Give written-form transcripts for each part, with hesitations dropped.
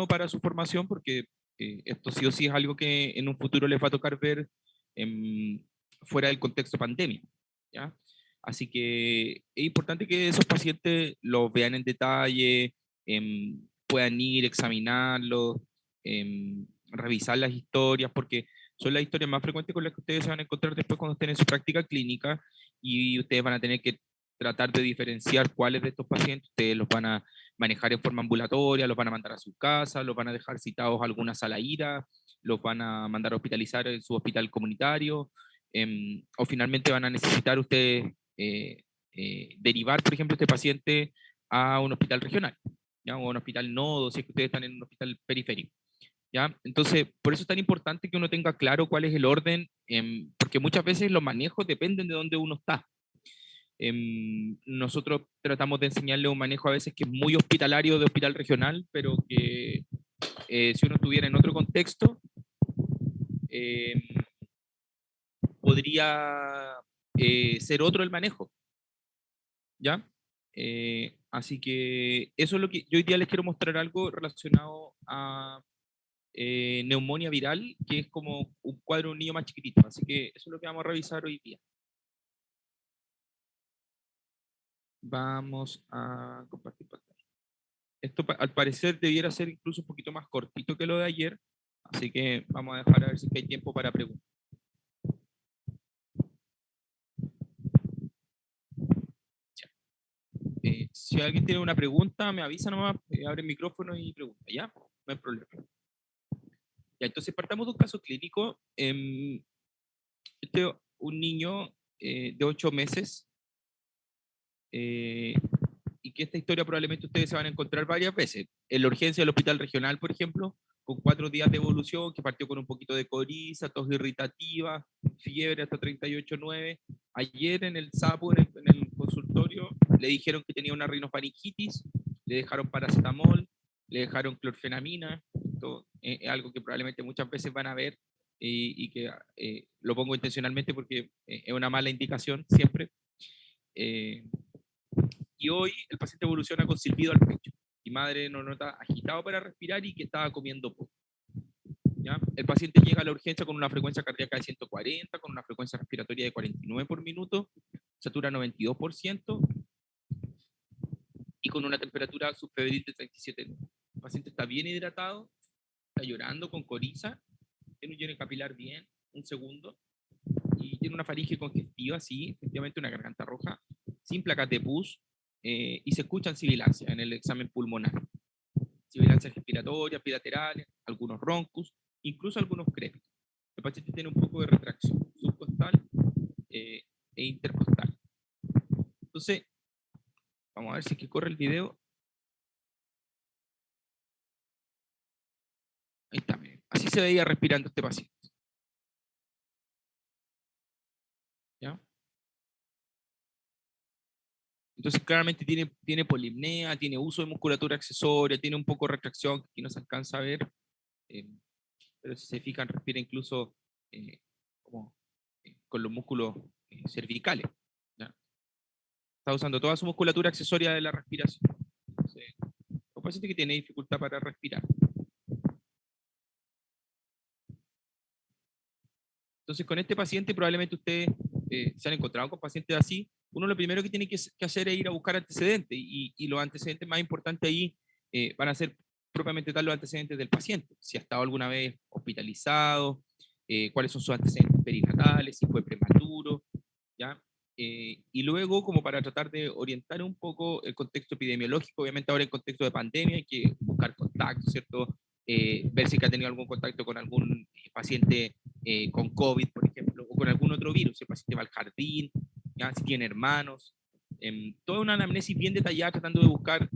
bueno para su formación porque esto sí o sí es algo que en un futuro les va a tocar ver fuera del contexto pandemia, ¿ya? Así que es importante que esos pacientes los vean en detalle, puedan ir, examinarlos, revisar las historias, porque son las historias más frecuentes con las que ustedes se van a encontrar después cuando estén en su práctica clínica y ustedes van a tener que tratar de diferenciar cuáles de estos pacientes ustedes los van a manejar en forma ambulatoria, los van a mandar a su casa, los van a dejar citados a alguna sala IRA, los van a mandar a hospitalizar en su hospital comunitario, o finalmente van a necesitar ustedes derivar, por ejemplo, este paciente a un hospital regional, ¿ya? O a un hospital nodo, si es que ustedes están en un hospital periférico. ¿Ya? Entonces, por eso es tan importante que uno tenga claro cuál es el orden, porque muchas veces los manejos dependen de dónde uno está. Nosotros tratamos de enseñarle un manejo a veces que es muy hospitalario de hospital regional, pero que si uno estuviera en otro contexto, em, podría ser otro el manejo, ¿ya? Así que eso es lo que yo hoy día les quiero mostrar algo relacionado a neumonía viral, que es como un cuadro de un niño más chiquitito. Así que eso es lo que vamos a revisar hoy día. Vamos a compartir pantalla. Esto al parecer debiera ser incluso un poquito más cortito que lo de ayer, así que vamos a dejar a ver si hay tiempo para preguntas. Si alguien tiene una pregunta, me avisa nomás, abre el micrófono y pregunta, ¿ya? No hay problema. Ya, entonces partamos de un caso clínico. Un niño de 8 meses, y que esta historia probablemente ustedes se van a encontrar varias veces. En la urgencia del hospital regional, por ejemplo, con 4 días de evolución, que partió con un poquito de coriza, tos irritativa, fiebre hasta 38,9. Ayer en el SAPU, en el consultorio, le dijeron que tenía una rinofaringitis, le dejaron paracetamol, le dejaron clorfenamina. Esto es algo que probablemente muchas veces van a ver y que lo pongo intencionalmente porque es una mala indicación siempre. Y hoy el paciente evoluciona con silbido al pecho. Y madre no nota agitado para respirar y que estaba comiendo poco. ¿Ya? El paciente llega a la urgencia con una frecuencia cardíaca de 140, con una frecuencia respiratoria de 49 por minuto, satura 92% y con una temperatura subfebril de 37. El paciente está bien hidratado, está llorando con coriza, tiene un lleno capilar bien, un segundo, y tiene una faringe congestiva, sí, efectivamente una garganta roja, sin placas de pus, y se escuchan sibilancias en el examen pulmonar. Sibilancias respiratorias, bilaterales, algunos roncus, incluso algunos crépitos. El paciente tiene un poco de retracción subcostal e intercostal. Entonces, vamos a ver si es que corre el video. Ahí está, miren. Así se veía respirando este paciente. ¿Ya? Entonces, claramente tiene polipnea, tiene uso de musculatura accesoria, tiene un poco de retracción que aquí no se alcanza a ver, pero si se fijan, respira incluso como, con los músculos cervicales. ¿Ya? Está usando toda su musculatura accesoria de la respiración. Entonces, un paciente que tiene dificultad para respirar. Entonces, con este paciente probablemente ustedes se han encontrado con pacientes así. Uno lo primero que tiene que hacer es ir a buscar antecedentes y los antecedentes más importantes ahí van a ser propiamente tal los antecedentes del paciente. Si ha estado alguna vez hospitalizado, cuáles son sus antecedentes perinatales, si fue prematuro, ¿ya? Y luego, como para tratar de orientar un poco el contexto epidemiológico, obviamente ahora en contexto de pandemia hay que buscar contactos, ¿cierto? Ver si ha tenido algún contacto con algún paciente con COVID, por ejemplo, o con algún otro virus, si el paciente va al jardín, ¿ya? Si tiene hermanos. Toda una anamnesis bien detallada tratando de buscar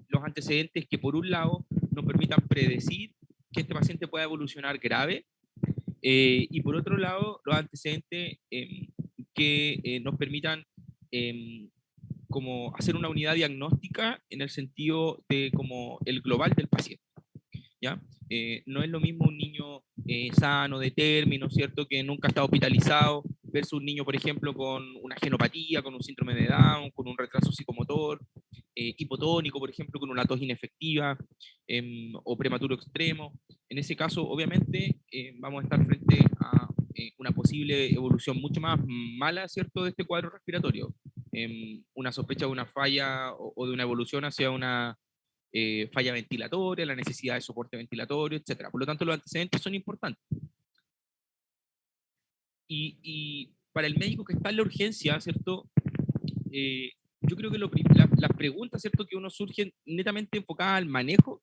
los antecedentes que por un lado nos permitan predecir que este paciente pueda evolucionar grave y por otro lado los antecedentes que nos permitan como hacer una unidad diagnóstica en el sentido de como el global del paciente. ¿Ya? No es lo mismo un niño sano, de término, ¿cierto? Que nunca ha estado hospitalizado, versus un niño, por ejemplo, con una genopatía, con un síndrome de Down, con un retraso psicomotor, hipotónico, por ejemplo, con una tos inefectiva, o prematuro extremo. En ese caso, obviamente, vamos a estar frente a una posible evolución mucho más mala, ¿cierto?, de este cuadro respiratorio. Una sospecha de una falla o de una evolución hacia una falla ventilatoria, la necesidad de soporte ventilatorio, etcétera. Por lo tanto, los antecedentes son importantes. Y para el médico que está en la urgencia, ¿cierto? Yo creo que las preguntas, ¿cierto?, que uno surgen netamente enfocadas al manejo,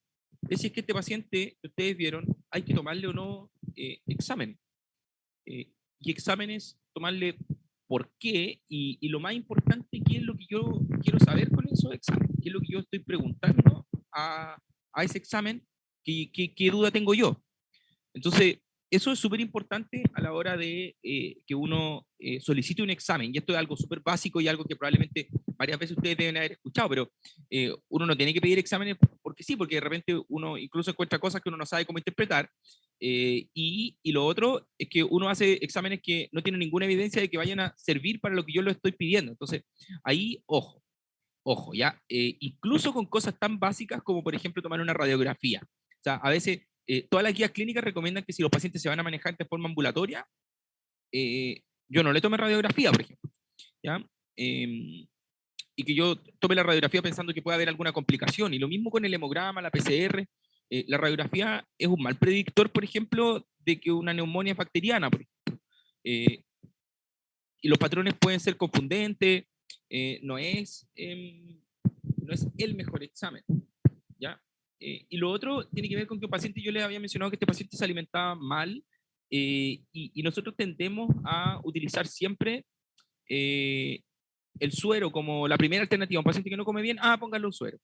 es si es que este paciente que ustedes vieron, hay que tomarle o no examen. Y exámenes, tomarle por qué, y lo más importante, qué es lo que yo quiero saber con esos exámenes, qué es lo que yo estoy preguntando a ese examen, qué duda tengo yo. Entonces, eso es súper importante a la hora de que uno solicite un examen, y esto es algo súper básico y algo que probablemente varias veces ustedes deben haber escuchado, pero uno no tiene que pedir exámenes porque sí, porque de repente uno incluso encuentra cosas que uno no sabe cómo interpretar, y lo otro es que uno hace exámenes que no tienen ninguna evidencia de que vayan a servir para lo que yo lo estoy pidiendo. Entonces, ahí, ojo, ¿ya? Incluso con cosas tan básicas como, por ejemplo, tomar una radiografía. O sea, a veces todas las guías clínicas recomiendan que si los pacientes se van a manejar de forma ambulatoria, yo no le tome radiografía, por ejemplo, ¿ya? Y que yo tome la radiografía pensando que puede haber alguna complicación. Y lo mismo con el hemograma, la PCR. La radiografía es un mal predictor, por ejemplo, de que una neumonía es bacteriana, por ejemplo. Y los patrones pueden ser confundentes, no es el mejor examen, ¿ya? Y lo otro tiene que ver con que un paciente, yo les había mencionado que este paciente se alimentaba mal, y nosotros tendemos a utilizar siempre el suero como la primera alternativa. Un paciente que no come bien, póngale un suero.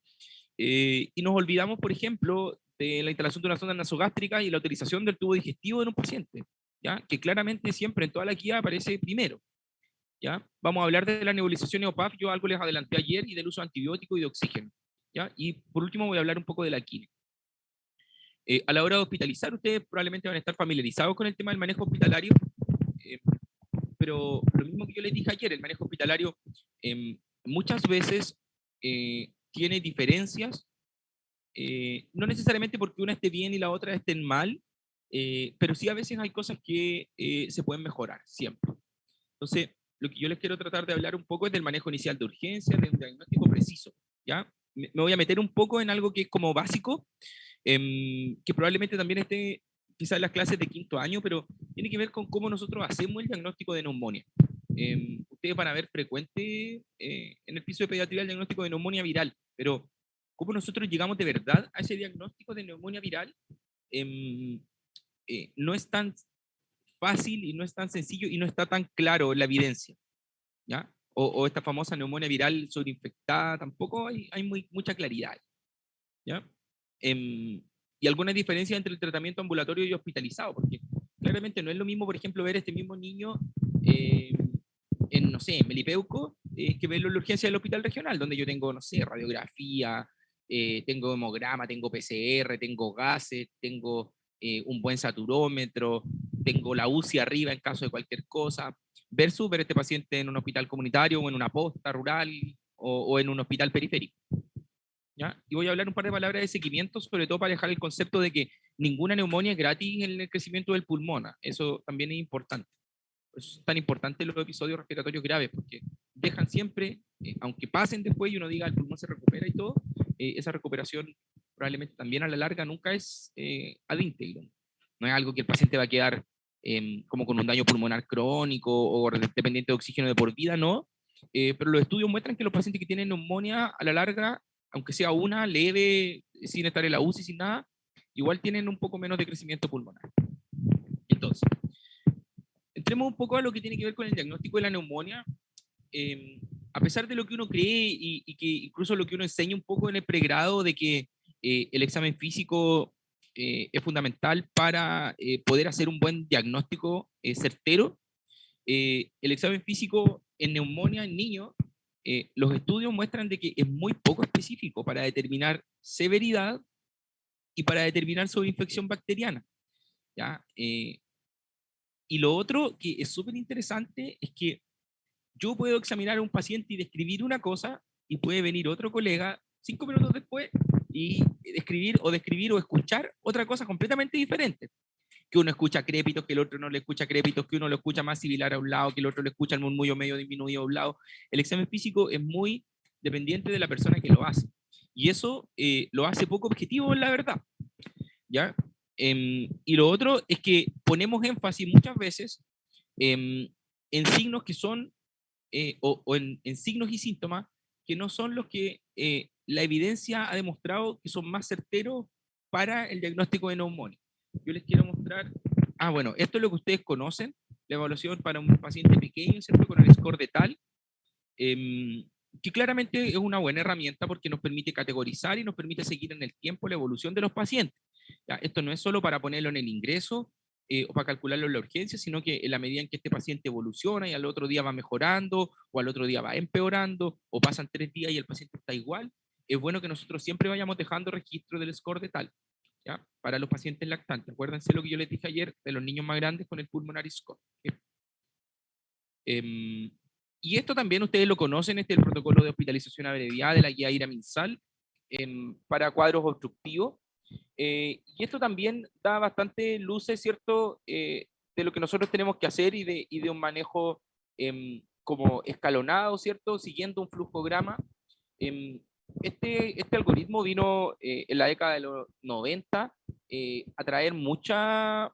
Y nos olvidamos, por ejemplo, de la instalación de una sonda nasogástrica y la utilización del tubo digestivo en un paciente, ¿ya? Que claramente siempre en toda la guía aparece primero. ¿Ya? Vamos a hablar de la nebulización EOPAF, yo algo les adelanté ayer, y del uso de antibiótico y de oxígeno. ¿Ya? Y por último voy a hablar un poco de la quine. A la hora de hospitalizar, ustedes probablemente van a estar familiarizados con el tema del manejo hospitalario, eh, pero lo mismo que yo les dije ayer, el manejo hospitalario muchas veces tiene diferencias, no necesariamente porque una esté bien y la otra estén mal, pero sí a veces hay cosas que se pueden mejorar, siempre. Entonces, lo que yo les quiero tratar de hablar un poco es del manejo inicial de urgencia, de un diagnóstico preciso, ¿ya? Me voy a meter un poco en algo que es como básico, que probablemente también esté quizás en las clases de quinto año, pero tiene que ver con cómo nosotros hacemos el diagnóstico de neumonía. Ustedes van a ver frecuente en el piso de pediatría el diagnóstico de neumonía viral, pero cómo nosotros llegamos de verdad a ese diagnóstico de neumonía viral no es tan fácil y no es tan sencillo y no está tan claro en la evidencia, ¿ya? O esta famosa neumonía viral sobreinfectada, tampoco hay mucha claridad, ¿ya? Y algunas diferencias entre el tratamiento ambulatorio y hospitalizado, porque claramente no es lo mismo, por ejemplo, ver este mismo niño en, no sé, en Melipeuco, que verlo en la urgencia del hospital regional, donde yo tengo, no sé, radiografía, tengo hemograma, tengo PCR, tengo gases, tengo un buen saturómetro, tengo la UCI arriba en caso de cualquier cosa, versus ver este paciente en un hospital comunitario o en una posta rural o en un hospital periférico. ¿Ya? Y voy a hablar un par de palabras de seguimiento, sobre todo para dejar el concepto de que ninguna neumonía es gratis en el crecimiento del pulmón. Eso también es importante. Por eso es tan importante los episodios respiratorios graves, porque dejan siempre, aunque pasen después y uno diga el pulmón se recupera y todo, esa recuperación probablemente también a la larga nunca es ad integrum. No es algo que el paciente va a quedar como con un daño pulmonar crónico o dependiente de oxígeno de por vida, no. Pero los estudios muestran que los pacientes que tienen neumonía a la larga, aunque sea una leve, sin estar en la UCI, sin nada, igual tienen un poco menos de crecimiento pulmonar. Entonces, entremos un poco a lo que tiene que ver con el diagnóstico de la neumonía. A pesar de lo que uno cree y que incluso lo que uno enseña un poco en el pregrado de que el examen físico es fundamental para poder hacer un buen diagnóstico certero, el examen físico en neumonía en niños, los estudios muestran de que es muy poco específico para determinar severidad y para determinar sobreinfección bacteriana, ¿ya? Y lo otro que es súper interesante es que yo puedo examinar a un paciente y describir una cosa, y puede venir otro colega 5 minutos después y describir o escuchar otra cosa completamente diferente. Que uno escucha crépitos, que el otro no le escucha crépitos, que uno lo escucha más similar a un lado, que el otro le escucha el murmullo medio disminuido a un lado. El examen físico es muy dependiente de la persona que lo hace. Y eso lo hace poco objetivo, la verdad. ¿Ya? Y lo otro es que ponemos énfasis muchas veces en signos que son, o en signos y síntomas que no son los que la evidencia ha demostrado que son más certeros para el diagnóstico de neumonía. Yo les quiero mostrar, bueno, esto es lo que ustedes conocen, la evaluación para un paciente pequeño, ¿cierto? Con el score de tal, que claramente es una buena herramienta porque nos permite categorizar y nos permite seguir en el tiempo la evolución de los pacientes. ¿Ya? Esto no es solo para ponerlo en el ingreso o para calcularlo en la urgencia, sino que en la medida en que este paciente evoluciona y al otro día va mejorando o al otro día va empeorando o pasan 3 días y el paciente está igual, es bueno que nosotros siempre vayamos dejando registro del score de tal. ¿Ya? Para los pacientes lactantes. Acuérdense lo que yo les dije ayer de los niños más grandes con el pulmonary score. Y esto también ustedes lo conocen, este es el protocolo de hospitalización abreviada de la guía IRA MinSal para cuadros obstructivos. Y esto también da bastante luces, ¿cierto? De lo que nosotros tenemos que hacer y de un manejo como escalonado, ¿cierto? Siguiendo un flujograma. Este algoritmo vino en la década de los 90 a traer muchos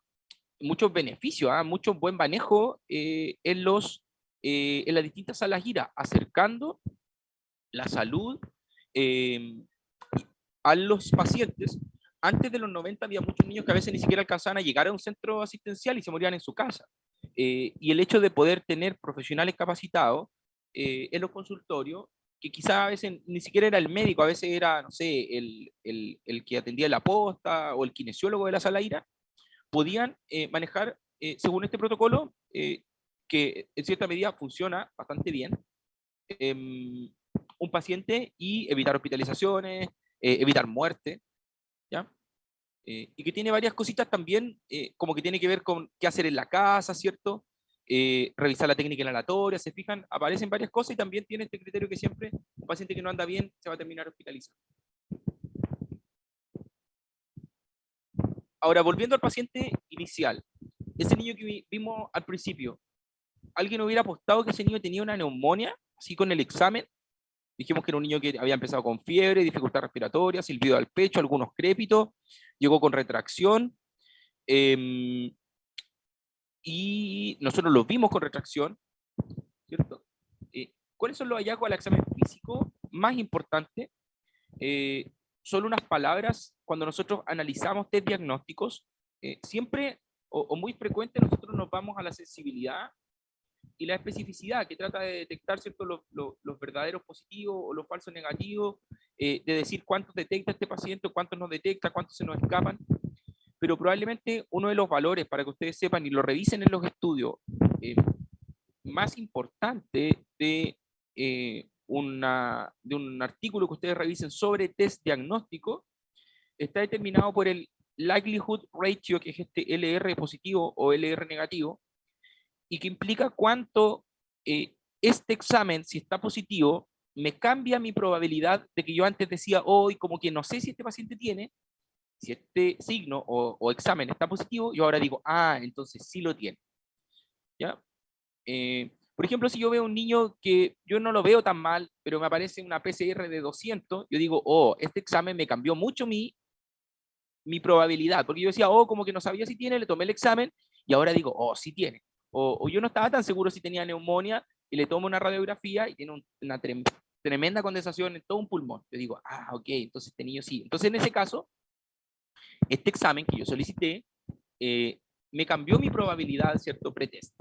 beneficios, mucho buen manejo en las distintas salas IRA, acercando la salud a los pacientes. Antes de los 90 había muchos niños que a veces ni siquiera alcanzaban a llegar a un centro asistencial y se morían en su casa. Y el hecho de poder tener profesionales capacitados en los consultorios, que quizás a veces ni siquiera era el médico, a veces era, no sé, el que atendía la posta o el kinesiólogo de la sala IRA, podían manejar, según este protocolo, que en cierta medida funciona bastante bien, un paciente y evitar hospitalizaciones, evitar muerte, ¿ya? Y que tiene varias cositas también, como que tiene que ver con qué hacer en la casa, ¿cierto? Revisar la técnica inhalatoria, se fijan, aparecen varias cosas y también tiene este criterio que siempre un paciente que no anda bien se va a terminar hospitalizando. Ahora, volviendo al paciente inicial, ese niño que vimos al principio, ¿alguien hubiera apostado que ese niño tenía una neumonía, así con el examen? Dijimos que era un niño que había empezado con fiebre, dificultad respiratoria, silbido al pecho, algunos crépitos, llegó con retracción, y nosotros lo vimos con retracción, ¿cierto? ¿Cuáles son los hallazgos al examen físico más importantes? Solo unas palabras, cuando nosotros analizamos test diagnósticos, siempre o muy frecuente nosotros nos vamos a la sensibilidad y la especificidad, que trata de detectar, ¿cierto?, los verdaderos positivos o los falsos negativos, de decir cuántos detecta este paciente, cuántos no detecta, cuántos se nos escapan. Pero probablemente uno de los valores, para que ustedes sepan y lo revisen en los estudios, más importante de un artículo que ustedes revisen sobre test diagnóstico, está determinado por el likelihood ratio, que es este LR positivo o LR negativo, y que implica cuánto este examen, si está positivo, me cambia mi probabilidad de que yo antes decía, hoy como que no sé si este paciente tiene, si este signo o examen está positivo, yo ahora digo, entonces sí lo tiene. ¿Ya? Por ejemplo, si yo veo un niño que yo no lo veo tan mal, pero me aparece una PCR de 200, yo digo, este examen me cambió mucho mi probabilidad, porque yo decía, como que no sabía si tiene, le tomé el examen y ahora digo, sí tiene. O yo no estaba tan seguro si tenía neumonía y le tomo una radiografía y tiene una tremenda condensación en todo un pulmón. Yo digo, ok, entonces este niño sí. Entonces en ese caso, este examen que yo solicité me cambió mi probabilidad, ¿cierto? Pretest.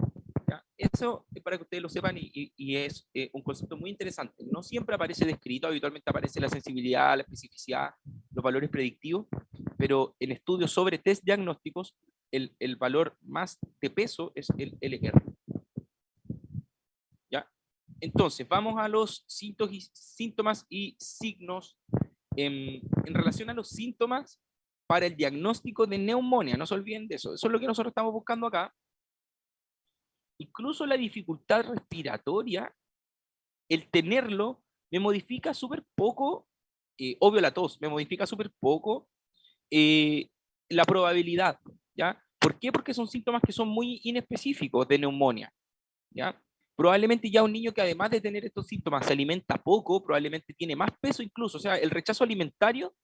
¿Ya? Eso es para que ustedes lo sepan y es un concepto muy interesante. No siempre aparece descrito, habitualmente aparece la sensibilidad, la especificidad, los valores predictivos, pero en estudios sobre test diagnósticos, el valor más de peso es el LR. ¿Ya? Entonces, vamos a los síntomas y signos. En relación a los síntomas para el diagnóstico de neumonía, no se olviden de eso. Eso es lo que nosotros estamos buscando acá. Incluso la dificultad respiratoria, el tenerlo me modifica súper poco, obvio la tos, me modifica súper poco la probabilidad, ¿ya? ¿Por qué? Porque son síntomas que son muy inespecíficos de neumonía, ¿ya? Probablemente ya un niño que además de tener estos síntomas se alimenta poco, probablemente tiene más peso incluso, o sea, el rechazo alimentario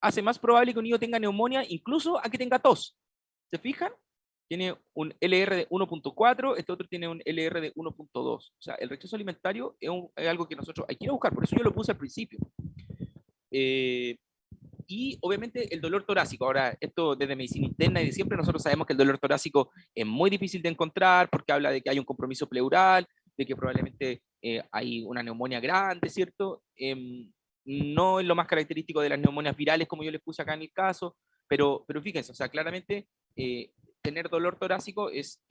hace más probable que un niño tenga neumonía incluso a que tenga tos. ¿Se fijan? Tiene un LR de 1.4, este otro tiene un LR de 1.2. O sea, el rechazo alimentario es algo que nosotros hay que ir a buscar, por eso yo lo puse al principio. Y obviamente el dolor torácico. Ahora, esto desde medicina interna y de siempre nosotros sabemos que el dolor torácico es muy difícil de encontrar porque habla de que hay un compromiso pleural, de que probablemente hay una neumonía grande, ¿cierto? No es lo más característico de las neumonias virales como yo les puse acá en el caso, pero fíjense, o sea, claramente tener dolor torácico es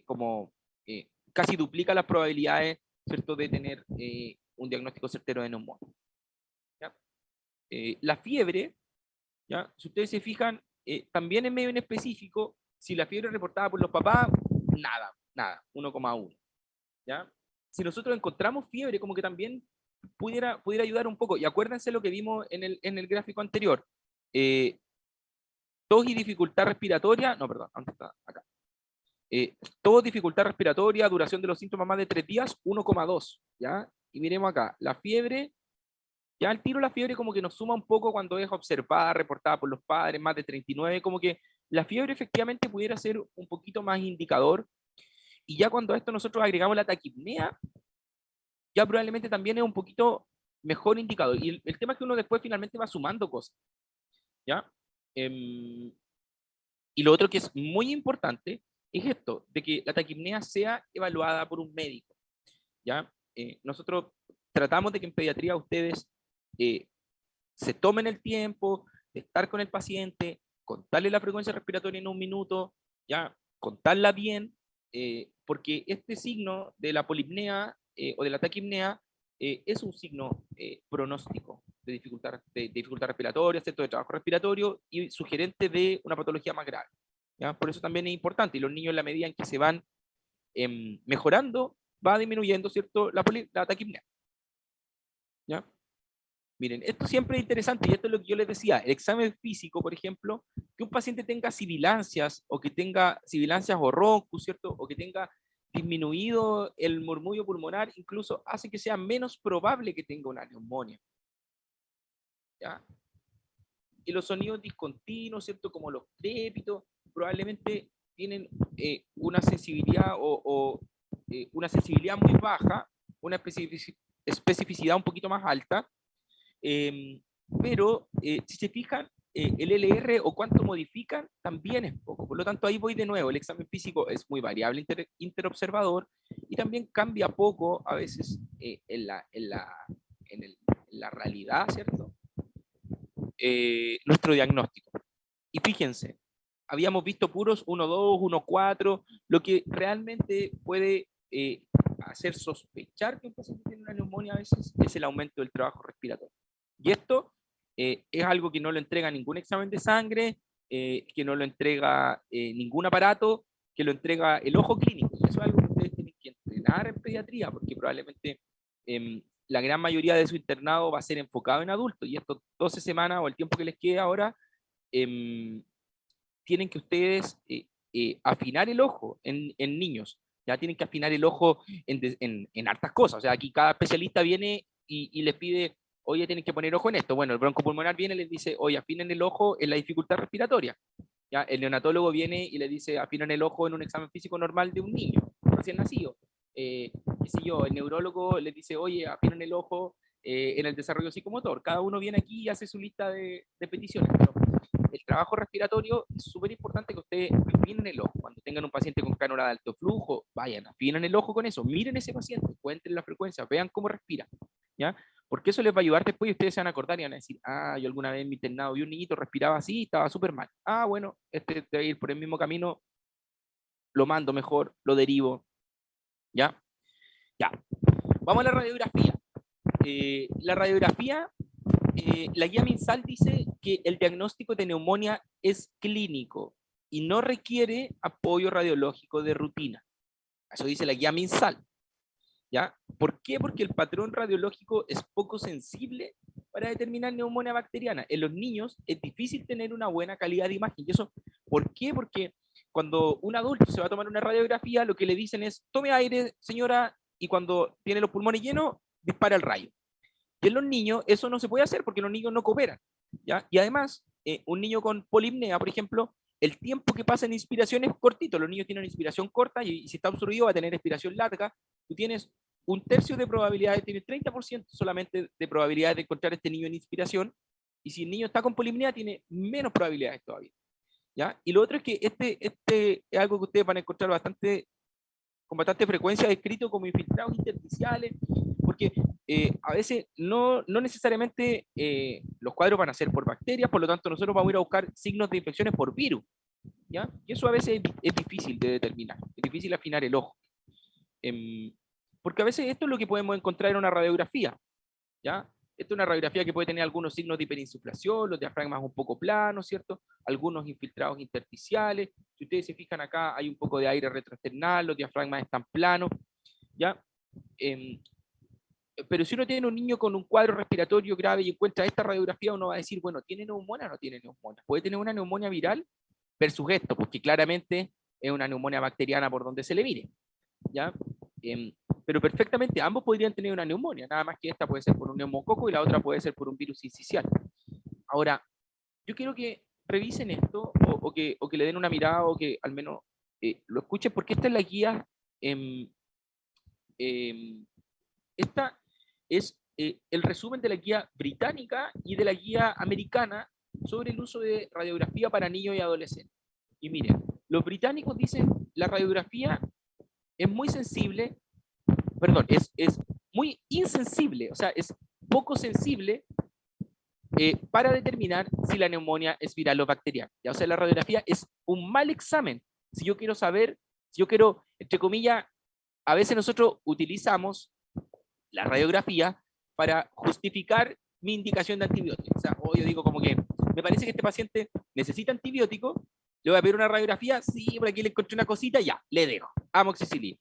como casi duplica las probabilidades, ¿cierto?, de tener un diagnóstico certero de neumonía. ¿Ya? La fiebre, ¿ya? Si ustedes se fijan, también es medio inespecífico. Si la fiebre es reportada por los papás, nada, 1,1. ¿Ya? Si nosotros encontramos fiebre, como que también pudiera ayudar un poco. Y acuérdense lo que vimos en el gráfico anterior. Tos y dificultad respiratoria, no, perdón, ¿dónde está? Acá. Tos, dificultad respiratoria, duración de los síntomas más de 3 días, 1,2. ¿Ya? Y miremos acá, la fiebre. Ya al tiro la fiebre como que nos suma un poco cuando es observada, reportada por los padres, más de 39, como que la fiebre efectivamente pudiera ser un poquito más indicador. Y ya cuando a esto nosotros agregamos la taquipnea, ya probablemente también es un poquito mejor indicador. Y el tema es que uno después finalmente va sumando cosas. ¿Ya? Y lo otro que es muy importante es esto, de que la taquipnea sea evaluada por un médico. ¿Ya? Nosotros tratamos de que en pediatría ustedes se tomen el tiempo de estar con el paciente, contarle la frecuencia respiratoria en un minuto, ya, contarla bien, porque este signo de la polipnea o de la taquipnea es un signo pronóstico de dificultad respiratoria, ¿cierto?, de trabajo respiratorio y sugerente de una patología más grave. ¿Ya? Por eso también es importante, y los niños en la medida en que se van mejorando, va disminuyendo, ¿cierto?, la taquipnea. ¿Ya? Miren, esto siempre es interesante y esto es lo que yo les decía, el examen físico, por ejemplo, que un paciente tenga sibilancias o que tenga sibilancias o roncus, ¿cierto? O que tenga disminuido el murmullo pulmonar, incluso hace que sea menos probable que tenga una neumonía. ¿Ya? Y los sonidos discontinuos, ¿cierto? Como los crépitos, probablemente tienen una sensibilidad una sensibilidad muy baja, una especificidad un poquito más alta, pero si se fijan, el LR o cuánto modifican también es poco. Por lo tanto, ahí voy de nuevo. El examen físico es muy variable interobservador y también cambia poco a veces en la realidad, ¿cierto? Nuestro diagnóstico. Y fíjense, habíamos visto puros 1,2, 1,4, lo que realmente puede hacer sospechar que un paciente tiene una neumonía a veces es el aumento del trabajo respiratorio. Y esto es algo que no lo entrega ningún examen de sangre, que no lo entrega ningún aparato, que lo entrega el ojo clínico. Y eso es algo que ustedes tienen que entrenar en pediatría, porque probablemente la gran mayoría de su internado va a ser enfocado en adultos, y estos 12 semanas o el tiempo que les quede ahora, tienen que ustedes afinar el ojo en niños. Ya tienen que afinar el ojo en hartas cosas. O sea, aquí cada especialista viene y les pide, oye, tienen que poner ojo en esto. Bueno, el broncopulmonar viene y les dice, oye, afinen el ojo en la dificultad respiratoria. Ya, el neonatólogo viene y le dice, afinen el ojo en un examen físico normal de un niño recién nacido. Qué sé yo, el neurólogo le dice, oye, afinen el ojo en el desarrollo psicomotor. Cada uno viene aquí y hace su lista de peticiones. Pero el trabajo respiratorio es súper importante que ustedes afinen el ojo. Cuando tengan un paciente con cánula de alto flujo, vayan, afinen el ojo con eso, miren ese paciente, cuenten la frecuencia, vean cómo respira, ¿ya? Porque eso les va a ayudar después y ustedes se van a acordar y van a decir, ah, yo alguna vez en mi internado vi un niñito, respiraba así, estaba súper mal. Ah, bueno, este debe ir por el mismo camino, lo mando mejor, lo derivo, ¿ya? Ya. Vamos a la radiografía. La radiografía, la guía MinSal dice que el diagnóstico de neumonía es clínico y no requiere apoyo radiológico de rutina. Eso dice la guía MinSal. ¿Ya? ¿Por qué? Porque el patrón radiológico es poco sensible para determinar neumonía bacteriana. En los niños es difícil tener una buena calidad de imagen. ¿Y eso por qué? Porque cuando un adulto se va a tomar una radiografía, lo que le dicen es, tome aire, señora, y cuando tiene los pulmones llenos, dispara el rayo. Y en los niños eso no se puede hacer porque los niños no cooperan. ¿Ya? Y además, un niño con polipnea, por ejemplo, el tiempo que pasa en inspiración es cortito. Los niños tienen una inspiración corta y si está obstruido va a tener expiración larga. Tú tienes un tercio de probabilidades, tienes 30% solamente de probabilidades de encontrar a este niño en inspiración. Y si el niño está con polipnea, tiene menos probabilidades todavía. ¿Ya? Y lo otro es que este es algo que ustedes van a encontrar con bastante frecuencia descrito como infiltrados intersticiales, porque a veces no necesariamente los cuadros van a ser por bacterias, por lo tanto nosotros vamos a ir a buscar signos de infecciones por virus, ¿ya? Y eso a veces es difícil de determinar, es difícil afinar el ojo, porque a veces esto es lo que podemos encontrar en una radiografía, ¿ya? Esta es una radiografía que puede tener algunos signos de hiperinsuflación, los diafragmas un poco planos, ¿cierto? Algunos infiltrados intersticiales. Si ustedes se fijan acá, hay un poco de aire retroesternal, los diafragmas están planos, ¿ya? Pero si uno tiene un niño con un cuadro respiratorio grave y encuentra esta radiografía, uno va a decir, bueno, ¿tiene neumonía o no tiene neumonía? Puede tener una neumonía viral versus esto, porque claramente es una neumonía bacteriana por donde se le mire, ¿ya? Pero perfectamente ambos podrían tener una neumonía, nada más que esta puede ser por un neumococo y la otra puede ser por un virus sincicial. Ahora, yo quiero que revisen esto o que le den una mirada o que al menos lo escuchen, porque esta es la guía, esta es el resumen de la guía británica y de la guía americana sobre el uso de radiografía para niños y adolescentes. Y miren, los británicos dicen la radiografía es muy sensible, perdón, es muy insensible, o sea, es poco sensible para determinar si la neumonía es viral o bacteriana. ¿Ya? O sea, la radiografía es un mal examen. Si yo quiero saber, si yo quiero, entre comillas, a veces nosotros utilizamos la radiografía para justificar mi indicación de antibiótico. O sea, o yo digo como que me parece que este paciente necesita antibiótico, le voy a pedir una radiografía, sí, por aquí le encontré una cosita, ya, le dejo, amoxicilina.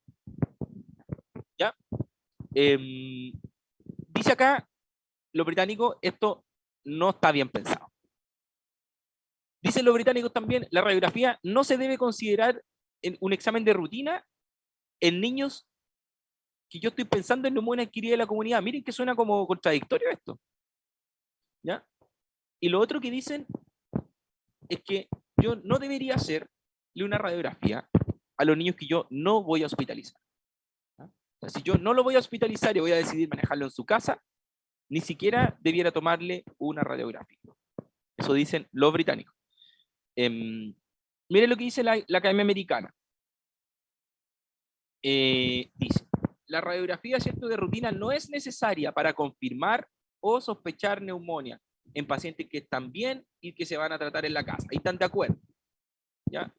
¿Ya? Dice acá, los británicos, esto no está bien pensado. Dicen los británicos también, la radiografía no se debe considerar en un examen de rutina en niños que yo estoy pensando en neumonía adquirida de la comunidad. Miren que suena como contradictorio esto. ¿Ya? Y lo otro que dicen es que yo no debería hacerle una radiografía a los niños que yo no voy a hospitalizar. ¿Ya? O sea, si yo no lo voy a hospitalizar y voy a decidir manejarlo en su casa, ni siquiera debiera tomarle una radiografía. Eso dicen los británicos. Miren lo que dice la Academia Americana. Dice, la radiografía, ¿cierto?, de rutina no es necesaria para confirmar o sospechar neumonía en pacientes que están bien y que se van a tratar en la casa. Ahí están de acuerdo. ¿Ya?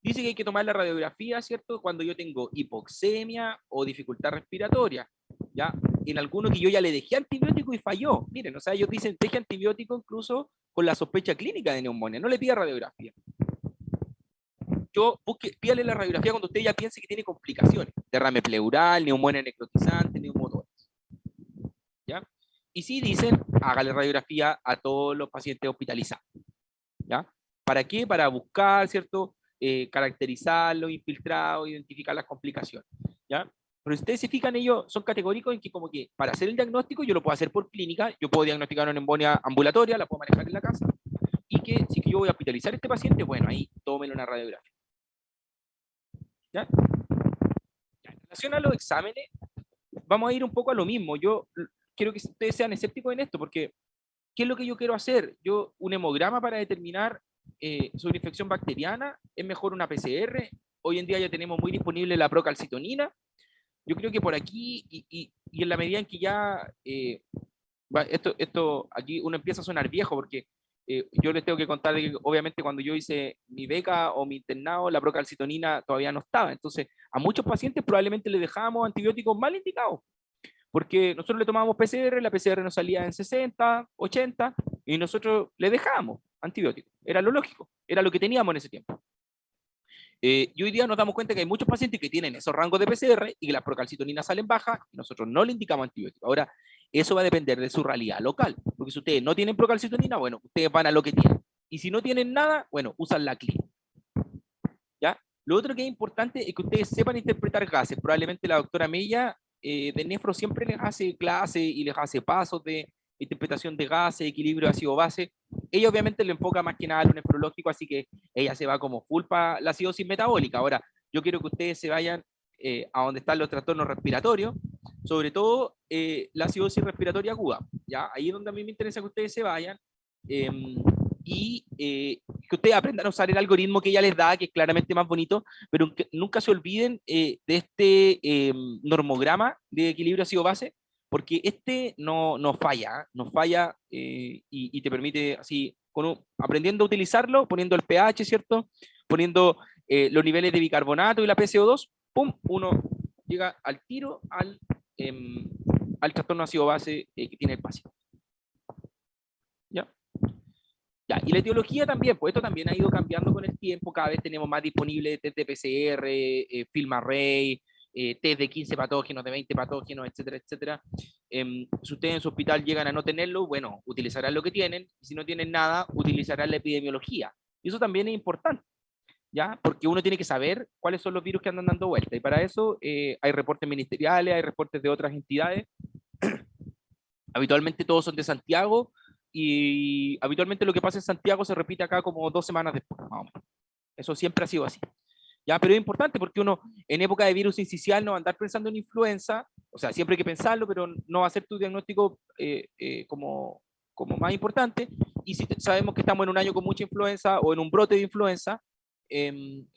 Dice que hay que tomar la radiografía, ¿cierto?, cuando yo tengo hipoxemia o dificultad respiratoria. ¿Ya? En alguno que yo ya le dejé antibiótico y falló. Miren, o sea, ellos dicen, deje antibiótico incluso con la sospecha clínica de neumonía. No le pida radiografía. Pídale la radiografía cuando usted ya piense que tiene complicaciones, derrame pleural, neumonía necrotizante, neumotórax. ¿Ya? Y sí dicen, hágale radiografía a todos los pacientes hospitalizados. ¿Ya? ¿Para qué? Para buscar, ¿cierto? Caracterizar los infiltrados, identificar las complicaciones. ¿Ya? Pero si ustedes se fijan, ellos son categóricos en que como que para hacer el diagnóstico yo lo puedo hacer por clínica, yo puedo diagnosticar una neumonía ambulatoria, la puedo manejar en la casa, y que si que yo voy a hospitalizar a este paciente, bueno, ahí tómelo una radiografía. ¿Ya? En relación a los exámenes, vamos a ir un poco a lo mismo. Yo quiero que ustedes sean escépticos en esto, porque ¿qué es lo que yo quiero hacer? Yo, un hemograma para determinar sobre infección bacteriana, es mejor una PCR. Hoy en día ya tenemos muy disponible la procalcitonina. Yo creo que por aquí, y en la medida en que ya, esto aquí uno empieza a sonar viejo, porque yo les tengo que contar de que obviamente cuando yo hice mi beca o mi internado, la procalcitonina todavía no estaba. Entonces, a muchos pacientes probablemente les dejábamos antibióticos mal indicados, porque nosotros le tomábamos PCR, la PCR nos salía en 60, 80, y nosotros le dejábamos antibióticos. Era lo lógico, era lo que teníamos en ese tiempo. Y hoy día nos damos cuenta que hay muchos pacientes que tienen esos rangos de PCR y que las procalcitoninas salen bajas y nosotros no le indicamos antibiótico. Ahora, eso va a depender de su realidad local, porque si ustedes no tienen procalcitonina, bueno, ustedes van a lo que tienen. Y si no tienen nada, bueno, usan la clínica. ¿Ya? Lo otro que es importante es que ustedes sepan interpretar gases. Probablemente la doctora Mella de nefro siempre les hace clase y les hace pasos de interpretación de gases, equilibrio ácido-base. Ella obviamente le enfoca más que nada a lo nefrológico, así que ella se va como full para la acidosis metabólica. Ahora, yo quiero que ustedes se vayan a donde están los trastornos respiratorios, sobre todo la acidosis respiratoria aguda. ¿Ya? Ahí es donde a mí me interesa que ustedes se vayan. Y que ustedes aprendan a usar el algoritmo que ella les da, que es claramente más bonito, pero que nunca se olviden de este normograma de equilibrio ácido-base, porque este no falla, no falla y te permite así, aprendiendo a utilizarlo, poniendo el pH, ¿cierto? Poniendo los niveles de bicarbonato y la PCO2, ¡pum! Uno llega al tiro al trastorno ácido-base que tiene el paciente. ¿Ya? Ya, y la etiología también, pues esto también ha ido cambiando con el tiempo, cada vez tenemos más disponibles test de PCR, film array, test de 15 patógenos, de 20 patógenos, etcétera, etcétera. Si ustedes en su hospital llegan a no tenerlo, bueno, utilizarán lo que tienen, y si no tienen nada, utilizarán la epidemiología. Y eso también es importante, ¿ya? Porque uno tiene que saber cuáles son los virus que andan dando vuelta, y para eso hay reportes ministeriales, hay reportes de otras entidades. Habitualmente todos son de Santiago, y habitualmente lo que pasa en Santiago se repite acá como 2 semanas después, más o menos. Eso siempre ha sido así. ¿Ya? Pero es importante porque uno en época de virus incisional no va a andar pensando en influenza, o sea, siempre hay que pensarlo, pero no va a ser tu diagnóstico como más importante. Y si sabemos que estamos en un año con mucha influenza o en un brote de influenza,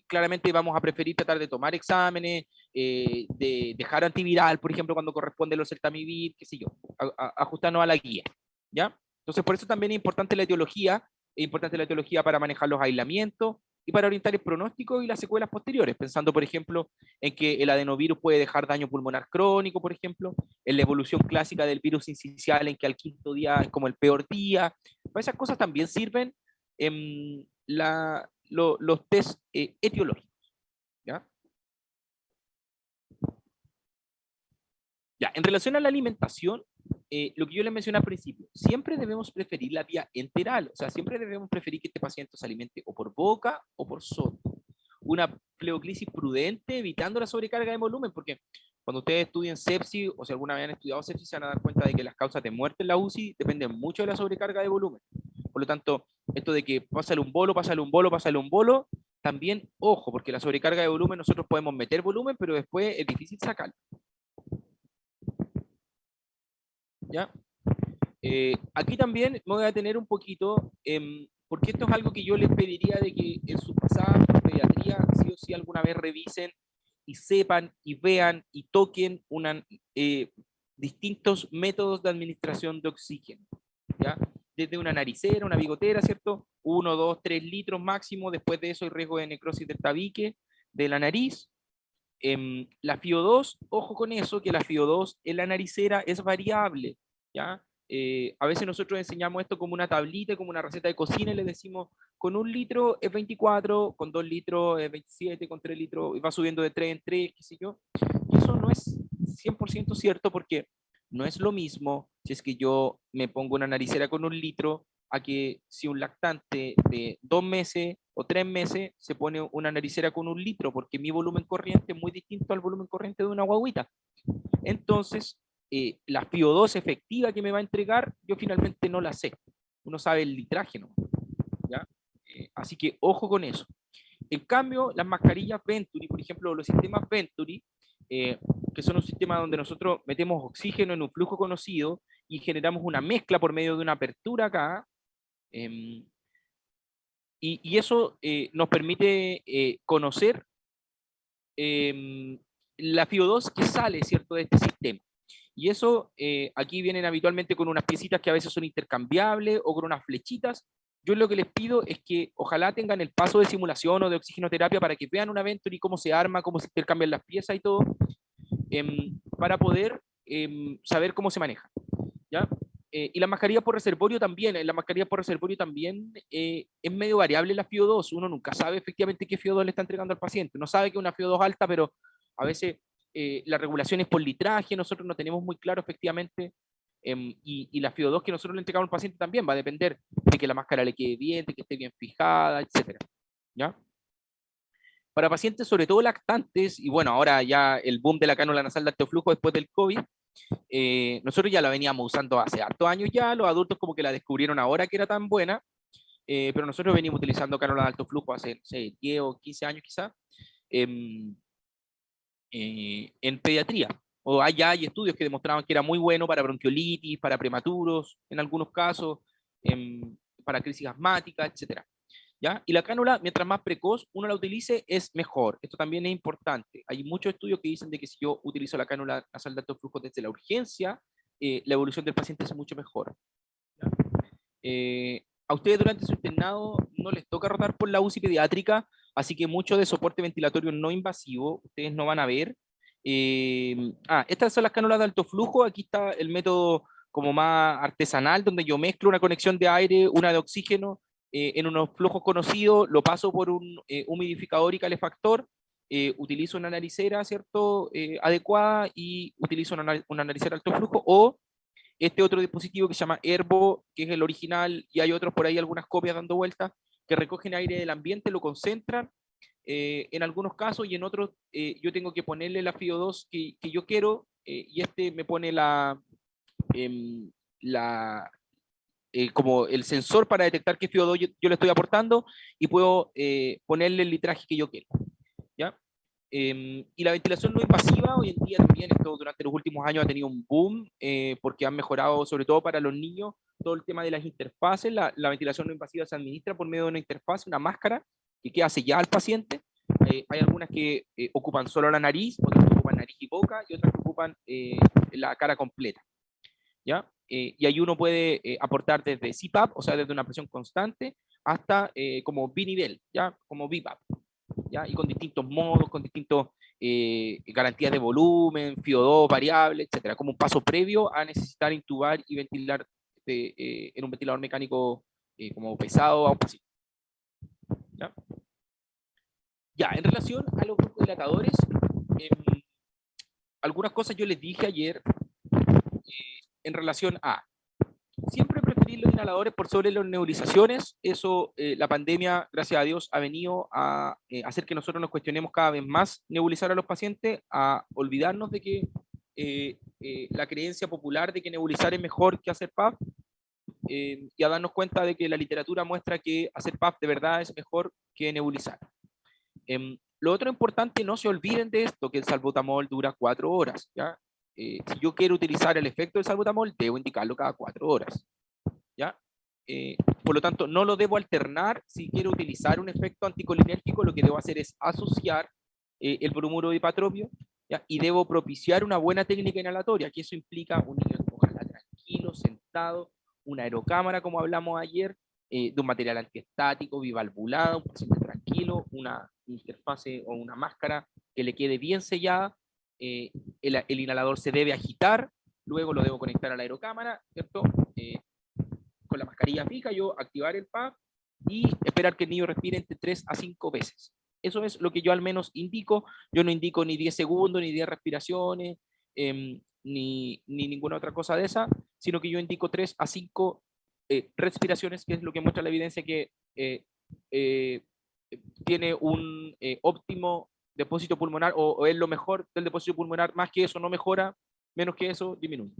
claramente vamos a preferir tratar de tomar exámenes, de dejar antiviral, por ejemplo, cuando corresponde los celtamivir, qué sé yo, ajustarnos a la guía. ¿Ya? Entonces, por eso también es importante la etiología para manejar los aislamientos y para orientar el pronóstico y las secuelas posteriores, pensando, por ejemplo, en que el adenovirus puede dejar daño pulmonar crónico, por ejemplo, en la evolución clásica del virus incisional, en que al quinto día es como el peor día. Para esas cosas también sirven los test etiológicos. ¿Ya? Ya, en relación a la alimentación, lo que yo les mencioné al principio, siempre debemos preferir la vía enteral, o sea, siempre debemos preferir que este paciente se alimente o por boca o por soto. Una fleoclisis prudente, evitando la sobrecarga de volumen, porque cuando ustedes estudien sepsis, o si alguna vez han estudiado sepsis, se van a dar cuenta de que las causas de muerte en la UCI dependen mucho de la sobrecarga de volumen. Por lo tanto, esto de que pásale un bolo, pásale un bolo, pásale un bolo, también, ojo, porque la sobrecarga de volumen, nosotros podemos meter volumen, pero después es difícil sacarlo. ¿Ya? Aquí también me voy a detener un poquito, porque esto es algo que yo les pediría de que en su pasada por pediatría, sí o sí, alguna vez revisen y sepan y vean y toquen distintos métodos de administración de oxígeno, ¿ya? Desde una naricera, una bigotera, ¿cierto? 1, 2, 3 litros máximo, después de eso hay riesgo de necrosis del tabique, de la nariz. La FIO2, ojo con eso, que la FIO2 en la naricera es variable, ¿ya? A veces nosotros enseñamos esto como una tablita, como una receta de cocina, y le decimos, con 1 litro es 24, con 2 litros es 27, con 3 litros, y va subiendo de 3 en 3, qué sé yo. Y eso no es 100% cierto, porque no es lo mismo si es que yo me pongo una naricera con 1 litro, a que si un lactante de 2 meses o 3 meses se pone una naricera con 1 litro, porque mi volumen corriente es muy distinto al volumen corriente de una guaguita. Entonces, la FIO2 efectiva que me va a entregar, yo finalmente no la sé. Uno sabe el litraje, ¿no? ¿Ya? Así que ojo con eso. En cambio, las mascarillas Venturi, por ejemplo, los sistemas Venturi, que son un sistema donde nosotros metemos oxígeno en un flujo conocido y generamos una mezcla por medio de una apertura acá, y eso nos permite conocer la FIO2 que sale, ¿cierto?, de este sistema. Y eso aquí vienen habitualmente con unas piecitas que a veces son intercambiables o con unas flechitas. Yo lo que les pido es que ojalá tengan el paso de simulación o de oxigenoterapia para que vean una Venturi, cómo se arma, cómo se intercambian las piezas y todo, para poder saber cómo se maneja. ¿Ya? Y la mascarilla por reservorio también, la mascarilla por reservorio también es medio variable la FIO2, uno nunca sabe efectivamente qué FIO2 le está entregando al paciente, no sabe que es una FIO2 alta, pero a veces la regulación es por litraje, nosotros no tenemos muy claro efectivamente, y la FIO2 que nosotros le entregamos al paciente también va a depender de que la máscara le quede bien, de que esté bien fijada, etcétera, ¿ya? Para pacientes, sobre todo lactantes, y bueno, ahora ya el boom de la cánula nasal de alto flujo después del COVID, nosotros ya la veníamos usando hace hartos años ya, los adultos como que la descubrieron ahora que era tan buena, pero nosotros venimos utilizando cánula de alto flujo hace, no sé, 10 o 15 años quizás, en pediatría. O allá hay estudios que demostraban que era muy bueno para bronquiolitis, para prematuros, en algunos casos, para crisis asmáticas, etcétera. ¿Ya? Y la cánula, mientras más precoz uno la utilice, es mejor. Esto también es importante. Hay muchos estudios que dicen de que si yo utilizo la cánula nasal de alto flujo desde la urgencia, la evolución del paciente es mucho mejor. ¿Ya? A ustedes durante su internado no les toca rotar por la UCI pediátrica, así que mucho de soporte ventilatorio no invasivo, ustedes no van a ver. Estas son las cánulas de alto flujo, aquí está el método como más artesanal, donde yo mezclo una conexión de aire, una de oxígeno, en unos flujos conocidos, lo paso por un humidificador y calefactor, utilizo una naricera, ¿cierto?, adecuada, y utilizo una naricera alto flujo, o este otro dispositivo que se llama Herbo, que es el original, y hay otros por ahí, algunas copias dando vueltas, que recogen aire del ambiente, lo concentran, en algunos casos, y en otros yo tengo que ponerle la FIO2 que yo quiero, y este me pone em, la, como el sensor para detectar qué FIO2 yo le estoy aportando, y puedo ponerle el litraje que yo quiero. ¿Ya? Y la ventilación no invasiva, hoy en día también, esto durante los últimos años ha tenido un boom, porque han mejorado, sobre todo para los niños, todo el tema de las interfaces. La ventilación no invasiva se administra por medio de una interfaz, una máscara, que queda sellada al paciente. Hay algunas que ocupan solo la nariz, otras que ocupan nariz y boca, y otras que ocupan la cara completa. ¿Ya? Y ahí uno puede aportar desde CPAP, o sea, desde una presión constante, hasta como binivel, ¿ya? Como BiPAP. ¿Ya? Y con distintos modos, con distintas garantías de volumen, FIO2, variable, etcétera, como un paso previo a necesitar intubar y ventilar en un ventilador mecánico como pesado a un paciente. ¿Ya? Ya, en relación a los broncodilatadores, algunas cosas yo les dije ayer en relación a siempre preferir los inhaladores por sobre las nebulizaciones. Eso, la pandemia, gracias a Dios, ha venido a hacer que nosotros nos cuestionemos cada vez más nebulizar a los pacientes, a olvidarnos de que la creencia popular de que nebulizar es mejor que hacer PAP, y a darnos cuenta de que la literatura muestra que hacer PAP de verdad es mejor que nebulizar. Lo otro importante, no se olviden de esto, que el salbutamol dura 4 horas. ¿Ya? Si yo quiero utilizar el efecto del salbutamol, debo indicarlo cada 4 horas. ¿Ya? Por lo tanto, no lo debo alternar. Si quiero utilizar un efecto anticolinérgico, lo que debo hacer es asociar el bromuro de hipatropio, ¿ya? Y debo propiciar una buena técnica inhalatoria, que eso implica un niño ojalá tranquilo, sentado, una aerocámara, como hablamos ayer, de un material antiestático, bivalvulado, un paciente tranquilo, una interfase o una máscara que le quede bien sellada, el inhalador se debe agitar, luego lo debo conectar a la aerocámara, ¿cierto? Con la mascarilla fija, yo activar el PAP y esperar que el niño respire entre 3 a 5 veces. Eso es lo que yo al menos indico. Yo no indico ni 10 segundos, ni 10 respiraciones, ni ninguna otra cosa de esa, sino que yo indico 3 a 5 respiraciones, que es lo que muestra la evidencia que eh, tiene un óptimo depósito pulmonar, o es lo mejor del depósito pulmonar. Más que eso no mejora, menos que eso disminuye.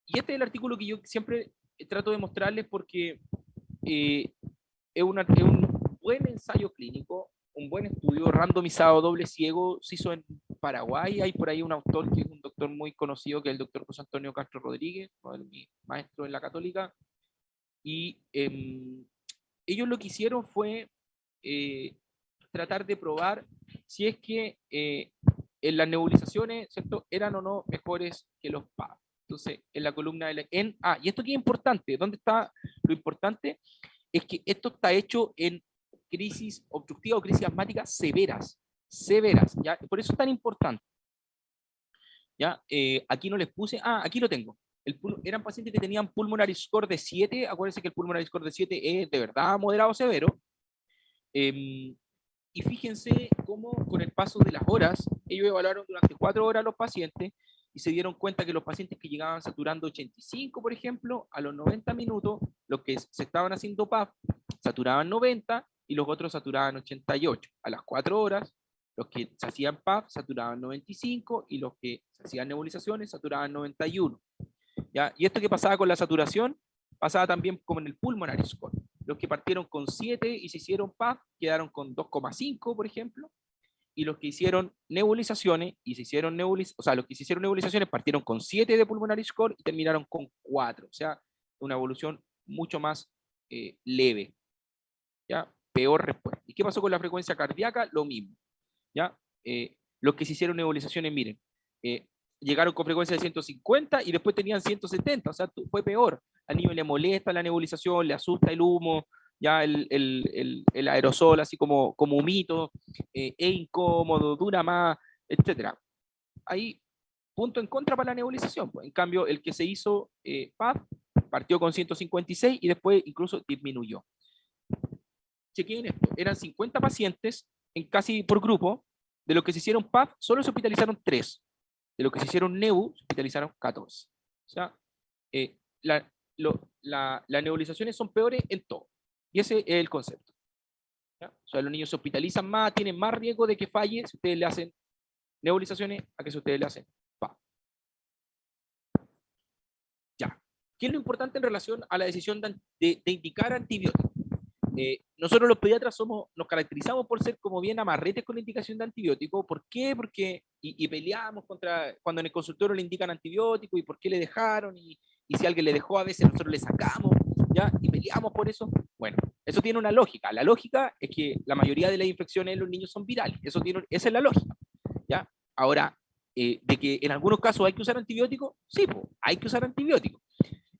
Y este es el artículo que yo siempre trato de mostrarles porque es un buen ensayo clínico, un buen estudio randomizado, doble ciego, se hizo en Paraguay. Hay por ahí un autor que es un doctor muy conocido, que es el doctor José Antonio Castro Rodríguez, uno de mis maestros en la Católica, y ellos lo que hicieron fue tratar de probar si es que en las nebulizaciones, ¿cierto?, eran o no mejores que los PAP. Entonces, en la columna y esto que es importante, ¿dónde está lo importante? Es que esto está hecho en crisis obstructiva o crisis asmáticas severas, severas, ¿ya? Por eso es tan importante. ¿Ya? Aquí no les puse, aquí lo tengo. eran pacientes que tenían pulmonary score de 7, acuérdense que el pulmonary score de 7 es de verdad moderado o severo, y fíjense cómo con el paso de las horas, ellos evaluaron durante 4 horas a los pacientes y se dieron cuenta que los pacientes que llegaban saturando 85, por ejemplo, a los 90 minutos, los que se estaban haciendo PAP saturaban 90 y los otros saturaban 88. A las 4 horas, los que se hacían PAP saturaban 95 y los que se hacían nebulizaciones saturaban 91. ¿Ya? Y esto que pasaba con la saturación, pasaba también como en el pulmonary score. Los que partieron con 7 y se hicieron PAP quedaron con 2,5, por ejemplo, y los que hicieron nebulizaciones y se hicieron o sea, los que se hicieron nebulizaciones partieron con 7 de pulmonary score y terminaron con 4, o sea, una evolución mucho más leve, ¿ya? Peor respuesta. ¿Y qué pasó con la frecuencia cardíaca? Lo mismo, ¿ya? Los que se hicieron nebulizaciones, miren, llegaron con frecuencia de 150 y después tenían 170, o sea, fue peor. Al niño le molesta la nebulización, le asusta el humo, ya el aerosol así como humito, es incómodo, dura más, etcétera. Hay punto en contra para la nebulización. Pues. En cambio, el que se hizo PAP partió con 156 y después incluso disminuyó. Chequen esto, eran 50 pacientes en casi por grupo, de los que se hicieron PAP solo se hospitalizaron 3, de los que se hicieron NEBU se hospitalizaron 14. O sea, las nebulizaciones son peores en todo. Y ese es el concepto. ¿Ya? O sea, los niños se hospitalizan más, tienen más riesgo de que falle si ustedes le hacen nebulizaciones a que si ustedes le hacen PAP. Ya. ¿Qué es lo importante en relación a la decisión de indicar antibióticos? Nosotros los pediatras nos caracterizamos por ser como bien amarretes con la indicación de antibióticos. ¿Por qué? Porque, y peleamos contra, cuando en el consultorio le indican antibióticos, y por qué le dejaron, y si alguien le dejó, a veces nosotros le sacamos, ¿ya? Y peleamos por eso. Bueno, eso tiene una lógica. La lógica es que la mayoría de las infecciones en los niños son virales. Esa es la lógica, ¿ya? Ahora, de que en algunos casos hay que usar antibióticos, sí, pues, hay que usar antibióticos.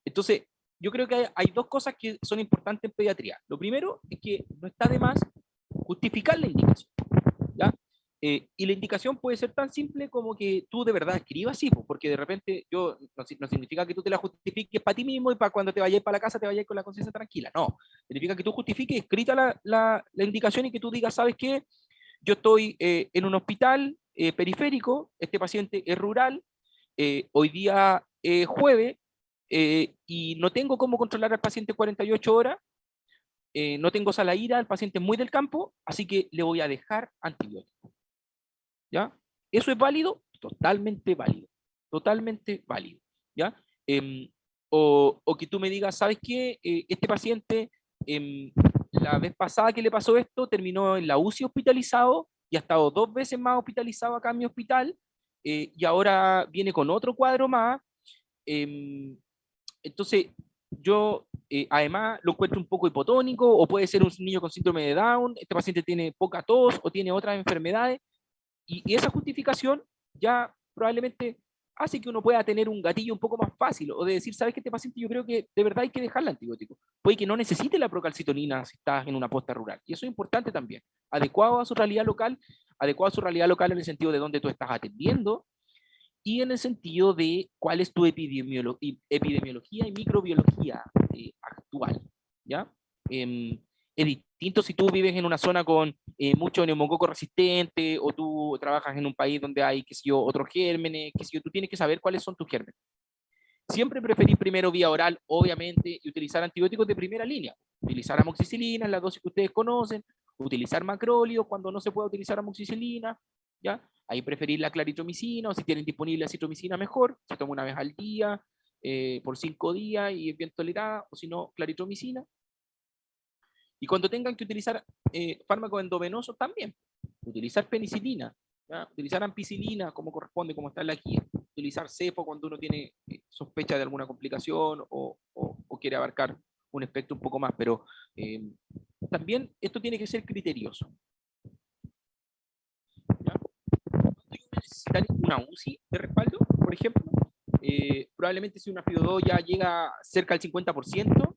Entonces, yo creo que hay dos cosas que son importantes en pediatría. Lo primero es que no está de más justificar la indicación, ¿ya? Y la indicación puede ser tan simple como que tú de verdad escribas sí, porque de repente no significa que tú te la justifiques para ti mismo y para cuando te vayas para la casa te vayas con la conciencia tranquila, no. Significa que tú justifiques escrita la indicación y que tú digas, ¿sabes qué? Yo estoy en un hospital periférico, este paciente es rural, hoy día jueves, y no tengo cómo controlar al paciente 48 horas, no tengo sala ira, el paciente es muy del campo, así que le voy a dejar antibiótico. ¿Ya? ¿Eso es válido? Totalmente válido. Totalmente válido. ¿Ya? O que tú me digas, ¿sabes qué? Este paciente, la vez pasada que le pasó esto, terminó en la UCI hospitalizado y ha estado 2 veces más hospitalizado acá en mi hospital, y ahora viene con otro cuadro más. Entonces, yo además lo encuentro un poco hipotónico, o puede ser un niño con síndrome de Down, este paciente tiene poca tos o tiene otras enfermedades, y esa justificación ya probablemente hace que uno pueda tener un gatillo un poco más fácil, o de decir, ¿sabes qué? Este paciente yo creo que de verdad hay que dejarle antibiótico. Puede que no necesite la procalcitonina si estás en una posta rural, y eso es importante también, adecuado a su realidad local en el sentido de dónde tú estás atendiendo, y en el sentido de cuál es tu epidemiología y microbiología actual, ¿ya? Es distinto si tú vives en una zona con mucho neumococo resistente, o tú trabajas en un país donde hay, qué sé yo, otros gérmenes, qué sé yo, tú tienes que saber cuáles son tus gérmenes. Siempre preferir primero vía oral, obviamente, y utilizar antibióticos de primera línea. Utilizar amoxicilina en la dosis que ustedes conocen, utilizar macrólidos cuando no se pueda utilizar amoxicilina, ¿ya? Ahí preferir la claritromicina, o si tienen disponible la citromicina mejor, se toma una vez al día, por 5 días y es bien tolerada, o si no, claritromicina. Y cuando tengan que utilizar fármacos endovenosos también, utilizar penicilina, ¿ya? Utilizar ampicilina como corresponde, como está en la guía, utilizar cepo cuando uno tiene sospecha de alguna complicación, o quiere abarcar un espectro un poco más, pero también esto tiene que ser criterioso. ¿Ya? Necesitar una UCI de respaldo, por ejemplo, probablemente si una FIO2 ya llega cerca al 50%,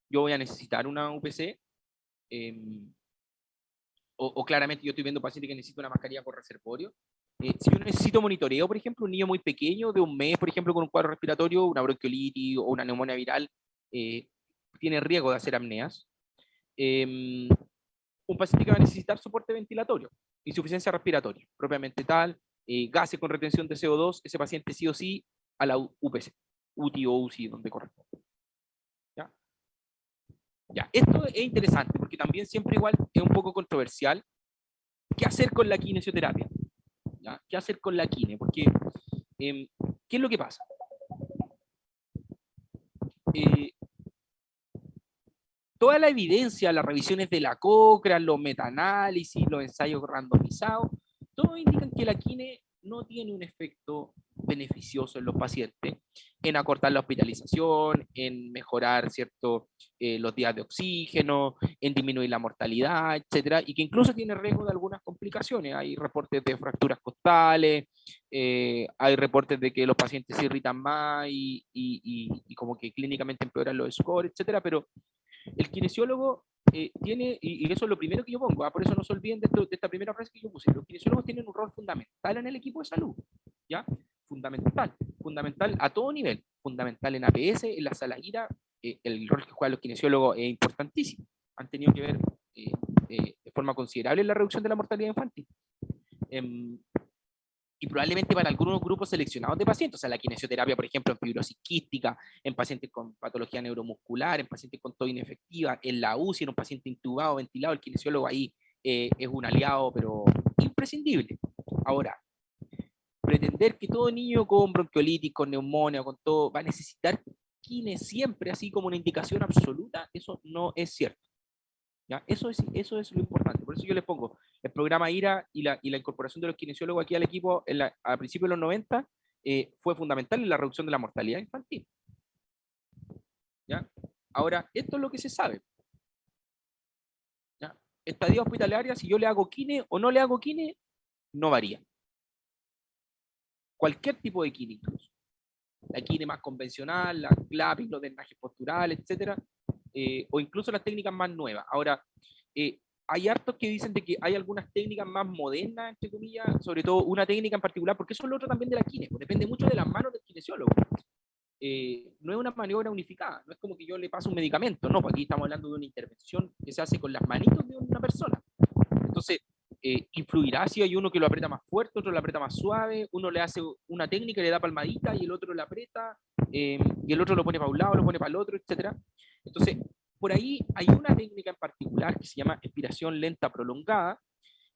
yo voy a necesitar una UPC, o claramente yo estoy viendo pacientes que necesitan una mascarilla por reservorio, Si yo necesito monitoreo, por ejemplo, un niño muy pequeño, de un mes, por ejemplo, con un cuadro respiratorio, una bronquiolitis o una neumonía viral, tiene riesgo de hacer apneas. Un paciente que va a necesitar soporte ventilatorio, insuficiencia respiratoria, propiamente tal, gases con retención de CO2, ese paciente sí o sí a la UPC, UTI o UCI, donde corresponde. ¿Ya? Ya, esto es interesante porque también siempre igual es un poco controversial. ¿Qué hacer con la kinesioterapia? ¿Ya? ¿Qué hacer con la kine? Porque, ¿qué es lo que pasa? Eh, Toda la evidencia, las revisiones de la Cochrane, los metaanálisis, los ensayos randomizados, todos indican que la quine no tiene un efecto beneficioso en los pacientes, en acortar la hospitalización, en mejorar los días de oxígeno, en disminuir la mortalidad, etcétera, y que incluso tiene riesgo de algunas complicaciones. Hay reportes de fracturas costales, hay reportes de que los pacientes se irritan más y como que clínicamente empeoran los scores, etcétera, pero el kinesiólogo tiene, y eso es lo primero que yo pongo, por eso no se olviden de esta primera frase que yo puse, los kinesiólogos tienen un rol fundamental en el equipo de salud, ¿ya? Fundamental a todo nivel, fundamental en APS, en la sala IRA, el rol que juegan los kinesiólogos es importantísimo, han tenido que ver de forma considerable en la reducción de la mortalidad infantil. Y probablemente para algunos grupos seleccionados de pacientes, o sea, la kinesioterapia, por ejemplo, en fibrosis quística, en pacientes con patología neuromuscular, en pacientes con tos inefectiva, en la UCI, en un paciente intubado, ventilado, el kinesiólogo ahí es un aliado, pero imprescindible. Ahora, pretender que todo niño con bronquiolitis, con neumonía, con todo, va a necesitar kine siempre, así como una indicación absoluta, eso no es cierto. ¿Ya? Eso es lo importante. Por eso yo les pongo el programa IRA y la incorporación de los kinesiólogos aquí al equipo a principios de los 90 fue fundamental en la reducción de la mortalidad infantil. ¿Ya? Ahora, esto es lo que se sabe. ¿Ya? Estadía hospitalaria, si yo le hago kine o no le hago kine, no varía. Cualquier tipo de kine incluso. La kine más convencional, la clapping, los drenajes posturales, etcétera, o incluso las técnicas más nuevas. Ahora, hay hartos que dicen de que hay algunas técnicas más modernas, entre comillas, sobre todo una técnica en particular, porque eso es lo otro también de la kine, pues depende mucho de las manos del kinesiólogo. No es una maniobra unificada, no es como que yo le paso un medicamento, no, pues aquí estamos hablando de una intervención que se hace con las manitos de una persona. Entonces, influirá si hay uno que lo aprieta más fuerte, otro lo aprieta más suave, uno le hace una técnica, le da palmadita y el otro le aprieta, y el otro lo pone para un lado, lo pone para el otro, etc. Entonces, por ahí hay una técnica en particular que se llama expiración lenta prolongada,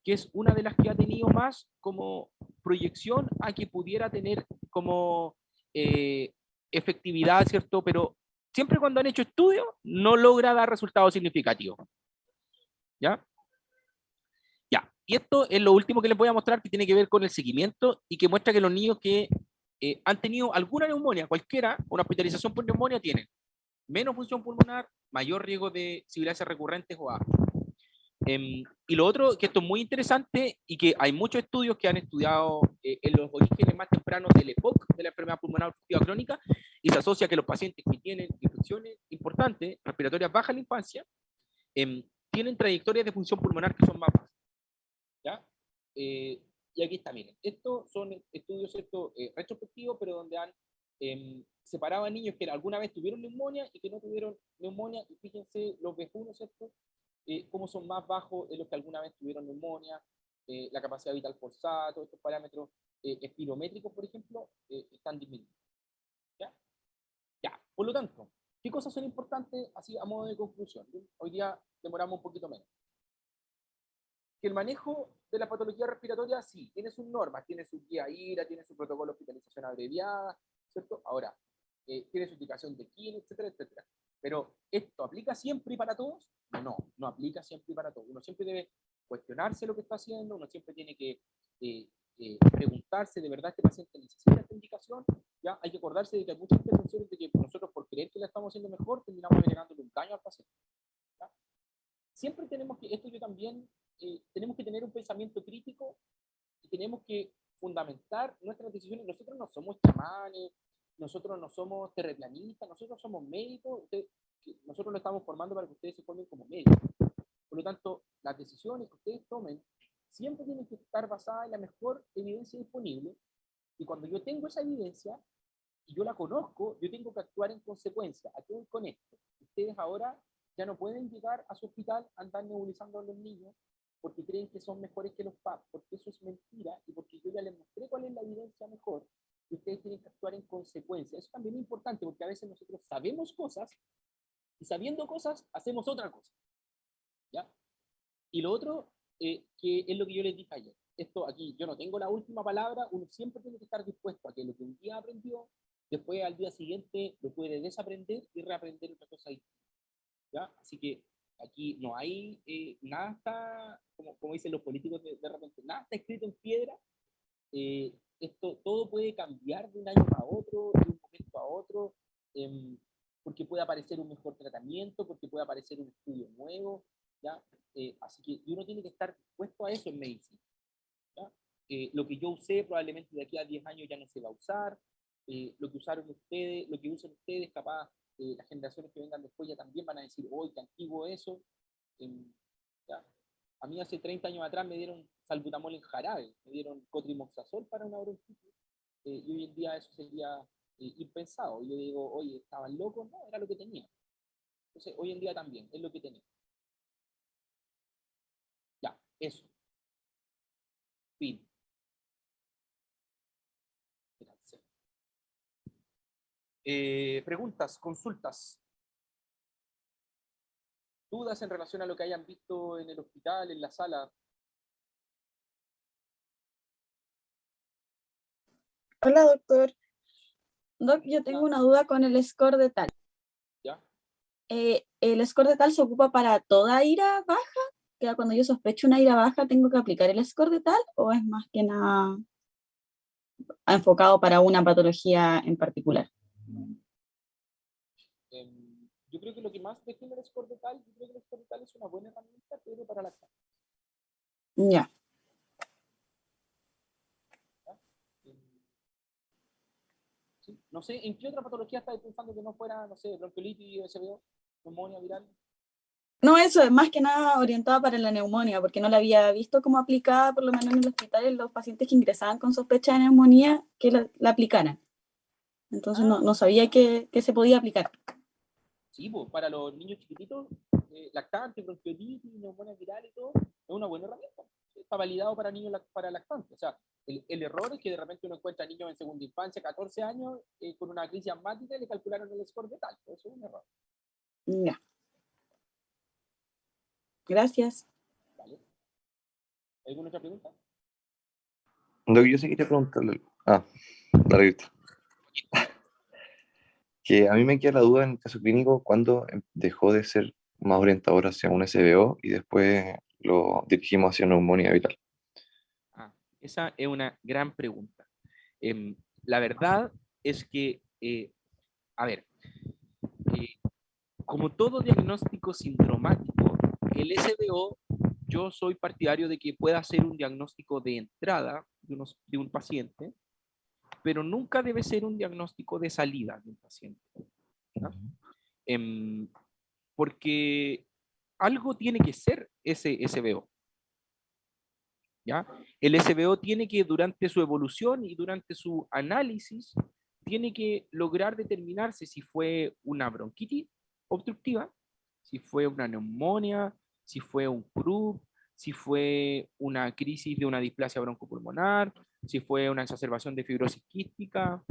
que es una de las que ha tenido más como proyección a que pudiera tener como efectividad, ¿cierto? Pero siempre cuando han hecho estudios no logra dar resultados significativos. ¿Ya? Ya, y esto es lo último que les voy a mostrar que tiene que ver con el seguimiento y que muestra que los niños que han tenido alguna neumonía, cualquiera, una hospitalización por neumonía, tienen menos función pulmonar, mayor riesgo de sibilancias recurrentes o asma. Y lo otro, que esto es muy interesante y que hay muchos estudios que han estudiado en los orígenes más tempranos del EPOC, de la enfermedad pulmonar obstructiva crónica, y se asocia que los pacientes que tienen infecciones importantes, respiratorias bajas en la infancia, tienen trayectorias de función pulmonar que son más bajas. ¿Ya? Y aquí está, miren, estos son estudios retrospectivos, pero donde han separado a niños que alguna vez tuvieron neumonía y que no tuvieron neumonía, y fíjense los B1, ¿cierto? Cómo son más bajos de los que alguna vez tuvieron neumonía, la capacidad vital forzada, todos estos parámetros espirométricos, por ejemplo, están disminuyendo. ¿Ya? Ya, por lo tanto, ¿qué cosas son importantes así a modo de conclusión? Hoy día demoramos un poquito menos. Que el manejo de la patología respiratoria, sí, tiene sus normas, tiene su guía IRA, tiene su protocolo de hospitalización abreviada, ¿cierto? Ahora, tiene su indicación de quién, etcétera, etcétera. Pero, ¿esto aplica siempre y para todos? No, no aplica siempre y para todos. Uno siempre debe cuestionarse lo que está haciendo, uno siempre tiene que preguntarse, ¿de verdad este paciente necesita esta indicación? ¿Ya? Hay que acordarse de que hay muchas intervenciones de que nosotros por creer que la estamos haciendo mejor, terminamos generándole un daño al paciente. ¿Ya? Siempre tenemos que, esto yo también, tenemos que tener un pensamiento crítico y tenemos que fundamentar nuestras decisiones. Nosotros no somos chamanes, nosotros no somos terraplanistas, nosotros somos médicos, nosotros lo estamos formando para que ustedes se formen como médicos. Por lo tanto, las decisiones que ustedes tomen siempre tiene que estar basada en la mejor evidencia disponible, y cuando yo tengo esa evidencia, y yo la conozco, yo tengo que actuar en consecuencia. ¿A qué voy con esto? Ustedes ahora ya no pueden llegar a su hospital a andar nebulizando a los niños porque creen que son mejores que los PAP, porque eso es mentira, y porque yo ya les mostré cuál es la evidencia mejor, y ustedes tienen que actuar en consecuencia. Eso también es importante, porque a veces nosotros sabemos cosas, y sabiendo cosas, hacemos otra cosa, ¿ya? Y lo otro, que es lo que yo les dije ayer. Esto aquí, yo no tengo la última palabra, uno siempre tiene que estar dispuesto a que lo que un día aprendió, después al día siguiente lo puede desaprender y reaprender otra cosa distinta, ¿ya? Así que aquí no hay, nada está, como dicen los políticos de repente, nada está escrito en piedra. Esto todo puede cambiar de un año a otro, de un momento a otro, porque puede aparecer un mejor tratamiento, porque puede aparecer un estudio nuevo, ¿ya? Así que uno tiene que estar dispuesto a eso en medicina, ¿ya? Lo que yo usé probablemente de aquí a 10 años ya no se va a usar, lo que usaron ustedes, lo que usan ustedes, capaz las generaciones que vengan después ya también van a decir, ¡oh, qué antiguo eso! ¿Ya? A mí hace 30 años atrás me dieron salbutamol en jarabe, me dieron cotrimoxazol para una bronquitis, y hoy en día eso sería impensado. Y yo digo, oye, ¿estaban locos? No, era lo que tenía. Entonces, hoy en día también, es lo que tenía. Ya, eso. Fin. Preguntas, consultas, dudas en relación a lo que hayan visto en el hospital, en la sala. Hola, doctor. Doc, yo tengo una duda con el score de tal. ¿Ya? ¿El score de tal se ocupa para toda ira baja? ¿Que cuando yo sospecho una ira baja tengo que aplicar el score de tal? ¿O es más que nada enfocado para una patología en particular? Yo creo que lo que más define el score de tal, yo creo que el score de tal es una buena herramienta, pero para la clase. Ya. ¿Sí? No sé, ¿en qué otra patología estáis pensando que no fuera, no sé, bronquiolitis, SBO, neumonía viral? No, eso es más que nada orientado para la neumonía, porque no la había visto como aplicada, por lo menos en el hospital, en los pacientes que ingresaban con sospecha de neumonía, que la aplicaran. Entonces no sabía que se podía aplicar. Sí, pues para los niños chiquititos, lactantes, bronquiolitis, neumonía viral y todo, es una buena herramienta. Está validado para niños para lactantes. O sea, el error es que de repente uno encuentra niños en segunda infancia, 14 años, con una crisis asmática y le calcularon el score de tal. Eso es un error. Ya. Gracias. ¿Vale? ¿Alguna otra pregunta? Lo que yo sí quería preguntarle. La revista. Que a mí me queda la duda en el caso clínico cuando dejó de ser más orientador hacia un SBO y después lo dirigimos hacia neumonía viral. Esa es una gran pregunta. La verdad es que, a ver, como todo diagnóstico sindromático, el SBO, yo soy partidario de que pueda ser un diagnóstico de entrada de un paciente, pero nunca debe ser un diagnóstico de salida de un paciente, ¿no? Porque algo tiene que ser ese SBO, ¿ya? El SBO tiene que, durante su evolución y durante su análisis, tiene que lograr determinarse si fue una bronquitis obstructiva, si fue una neumonía, si fue un CRUB, si fue una crisis de una displasia broncopulmonar, si fue una exacerbación de fibrosis quística,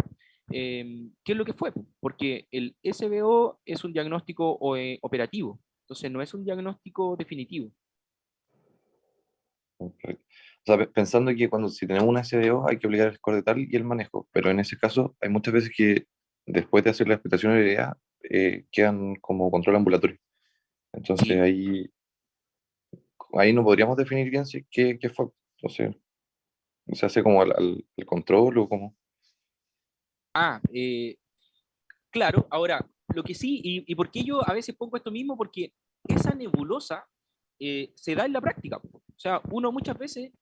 qué es lo que fue, porque el SBO es un diagnóstico operativo, entonces no es un diagnóstico definitivo. Perfecto. O sea, pensando que si tenemos una SBO hay que obligar el score de tal y el manejo, pero en ese caso hay muchas veces que después de hacer la expectación de idea quedan como control ambulatorio. Entonces Sí. ahí no podríamos definir bien qué fue. Entonces, ¿se hace como el control o como? Claro, ahora, lo que sí, y por qué yo a veces pongo esto mismo, porque esa nebulosa se da en la práctica. O sea, uno muchas veces,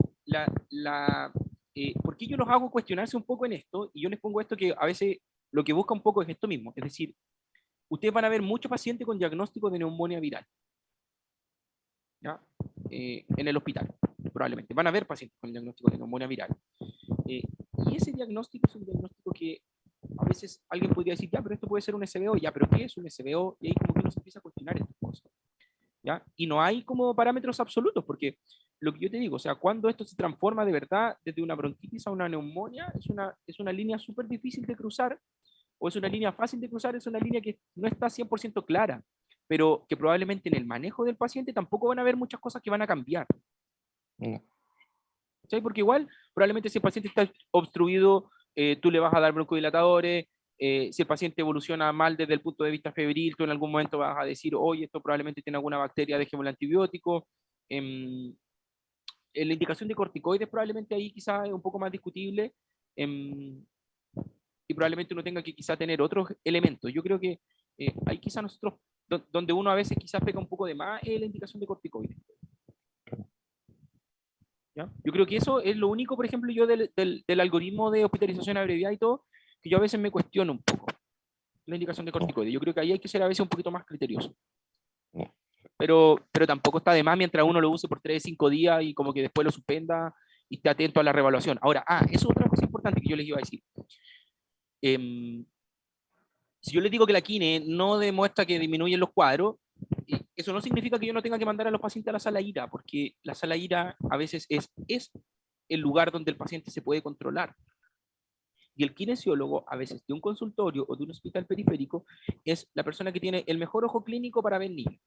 ¿por qué yo los hago cuestionarse un poco en esto? Y yo les pongo esto que a veces lo que busca un poco es esto mismo, es decir, ustedes van a ver muchos pacientes con diagnóstico de neumonía viral, ¿ya? En el hospital. probablemente. Van a haber pacientes con diagnóstico de neumonía viral. Y ese diagnóstico es un diagnóstico que a veces alguien podría decir, ya, pero esto puede ser un SBO, ya, pero ¿qué es un SBO? Y ahí como que uno se empieza a cuestionar estas cosas. ¿Ya? Y no hay como parámetros absolutos, porque lo que yo te digo, o sea, cuando esto se transforma de verdad desde una bronquitis a una neumonía, es una línea súper difícil de cruzar, o es una línea fácil de cruzar, es una línea que no está 100% clara, pero que probablemente en el manejo del paciente tampoco van a haber muchas cosas que van a cambiar. No. ¿Sí? Porque igual, probablemente si el paciente está obstruido, tú le vas a dar broncodilatadores. Si el paciente evoluciona mal desde el punto de vista febril, tú en algún momento vas a decir, oye, esto probablemente tiene alguna bacteria, dejémosle antibiótico. La indicación de corticoides probablemente ahí quizás es un poco más discutible, y probablemente uno tenga que quizás tener otros elementos. Yo creo que ahí quizás nosotros, donde uno a veces quizás pega un poco de más, es la indicación de corticoides. ¿Ya? Yo creo que eso es lo único, por ejemplo, yo del algoritmo de hospitalización abreviada y todo, que yo a veces me cuestiono un poco, la indicación de corticoides. Yo creo que ahí hay que ser a veces un poquito más criterioso. Pero tampoco está de más mientras uno lo use por 3 o 5 días y como que después lo suspenda y esté atento a la reevaluación. Ahora, eso es otra cosa importante que yo les iba a decir. Si yo les digo que la quine no demuestra que disminuyen los cuadros, eso no significa que yo no tenga que mandar a los pacientes a la sala IRA, porque la sala IRA a veces es el lugar donde el paciente se puede controlar. Y el kinesiólogo, a veces de un consultorio o de un hospital periférico, es la persona que tiene el mejor ojo clínico para ver niños,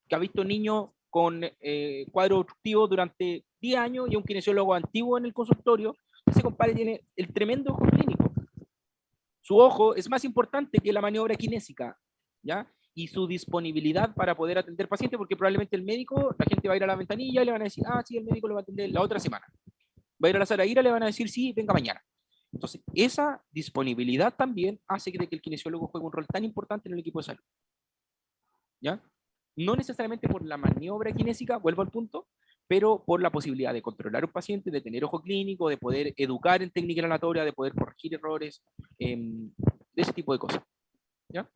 que ha visto niños con cuadro obstructivo durante 10 años y un kinesiólogo antiguo en el consultorio. Ese compadre tiene el tremendo ojo clínico. Su ojo es más importante que la maniobra kinésica, ¿ya? Y su disponibilidad para poder atender pacientes, porque probablemente el médico, la gente va a ir a la ventanilla y le van a decir, sí, el médico lo va a atender la otra semana. Va a ir a la sala IRA, le van a decir, sí, venga mañana. Entonces, esa disponibilidad también hace que el kinesiólogo juegue un rol tan importante en el equipo de salud. ¿Ya? No necesariamente por la maniobra kinésica, vuelvo al punto, pero por la posibilidad de controlar un paciente, de tener ojo clínico, de poder educar en técnica inhalatoria, de poder corregir errores, de ese tipo de cosas. ¿Ya?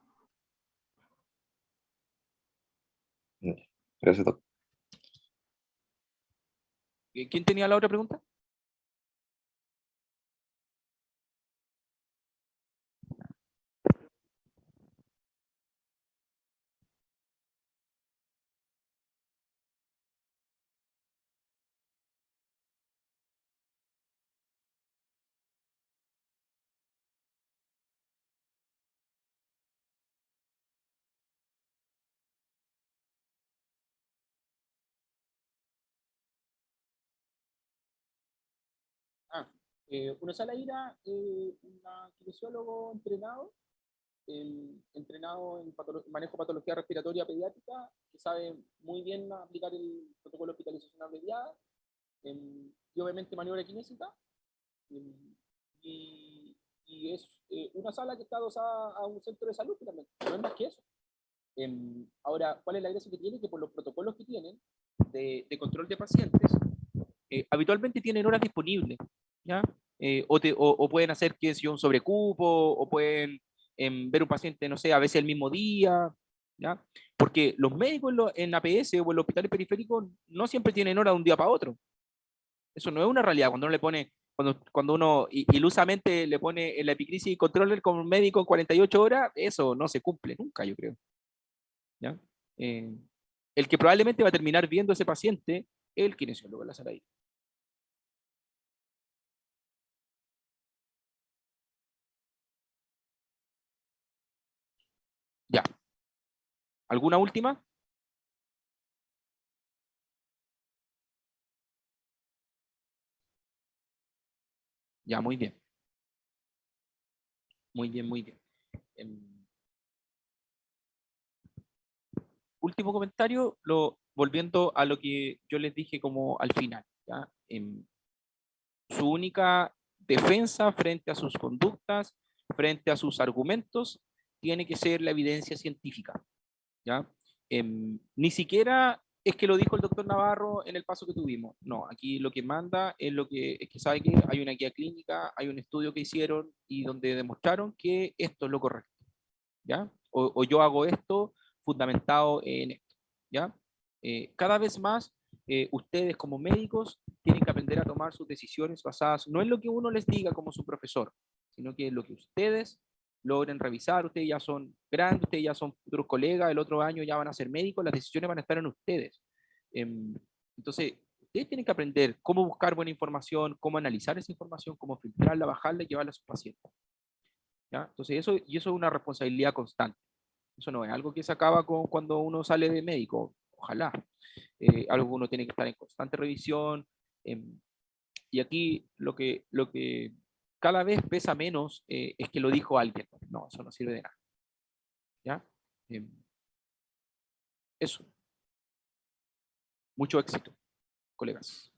Gracias, Doc. ¿Quién tenía la otra pregunta? Una sala IRA, un kinesiólogo entrenado, entrenado en manejo de patología respiratoria pediátrica, que sabe muy bien aplicar el protocolo de hospitalización abreviada, y obviamente maniobra kinésica, y es una sala que está adosada a un centro de salud también, no es más que eso. Ahora, ¿cuál es la gracia que tiene? Que por los protocolos que tienen de control de pacientes, habitualmente tienen horas disponibles, ¿ya? O pueden hacer que sea un sobrecupo, o pueden ver un paciente, no sé, a veces el mismo día, ¿ya? Porque los médicos en APS o en los hospitales periféricos no siempre tienen hora de un día para otro. Eso no es una realidad. Cuando uno le pone, cuando uno ilusamente le pone en la epicrisis controller como médico en 48 horas, eso no se cumple nunca, yo creo. ¿Ya? El que probablemente va a terminar viendo a ese paciente es el kinesiólogo de la sala IRA. Ya. ¿Alguna última? Ya, muy bien. Muy bien, muy bien. Último comentario, volviendo a lo que yo les dije como al final. ¿Ya? Su única defensa frente a sus conductas, frente a sus argumentos, tiene que ser la evidencia científica. ¿Ya? Ni siquiera es que lo dijo el doctor Navarro en el paso que tuvimos. No, aquí lo que manda es que sabe que hay una guía clínica, hay un estudio que hicieron y donde demostraron que esto es lo correcto. ¿Ya? O yo hago esto fundamentado en esto. ¿Ya? Cada vez más ustedes como médicos tienen que aprender a tomar sus decisiones basadas no en lo que uno les diga como su profesor, sino que en lo que ustedes logren revisar. Ustedes ya son grandes, ustedes ya son futuros colegas, el otro año ya van a ser médicos, las decisiones van a estar en ustedes. Entonces, ustedes tienen que aprender cómo buscar buena información, cómo analizar esa información, cómo filtrarla, bajarla y llevarla a sus pacientes. ¿Ya? Entonces, eso es una responsabilidad constante. Eso no es algo que se acaba cuando uno sale de médico, ojalá. Algo que uno tiene que estar en constante revisión. Y aquí lo que cada vez pesa menos es que lo dijo alguien. No, eso no sirve de nada. ¿Ya? Eso. Mucho éxito, colegas.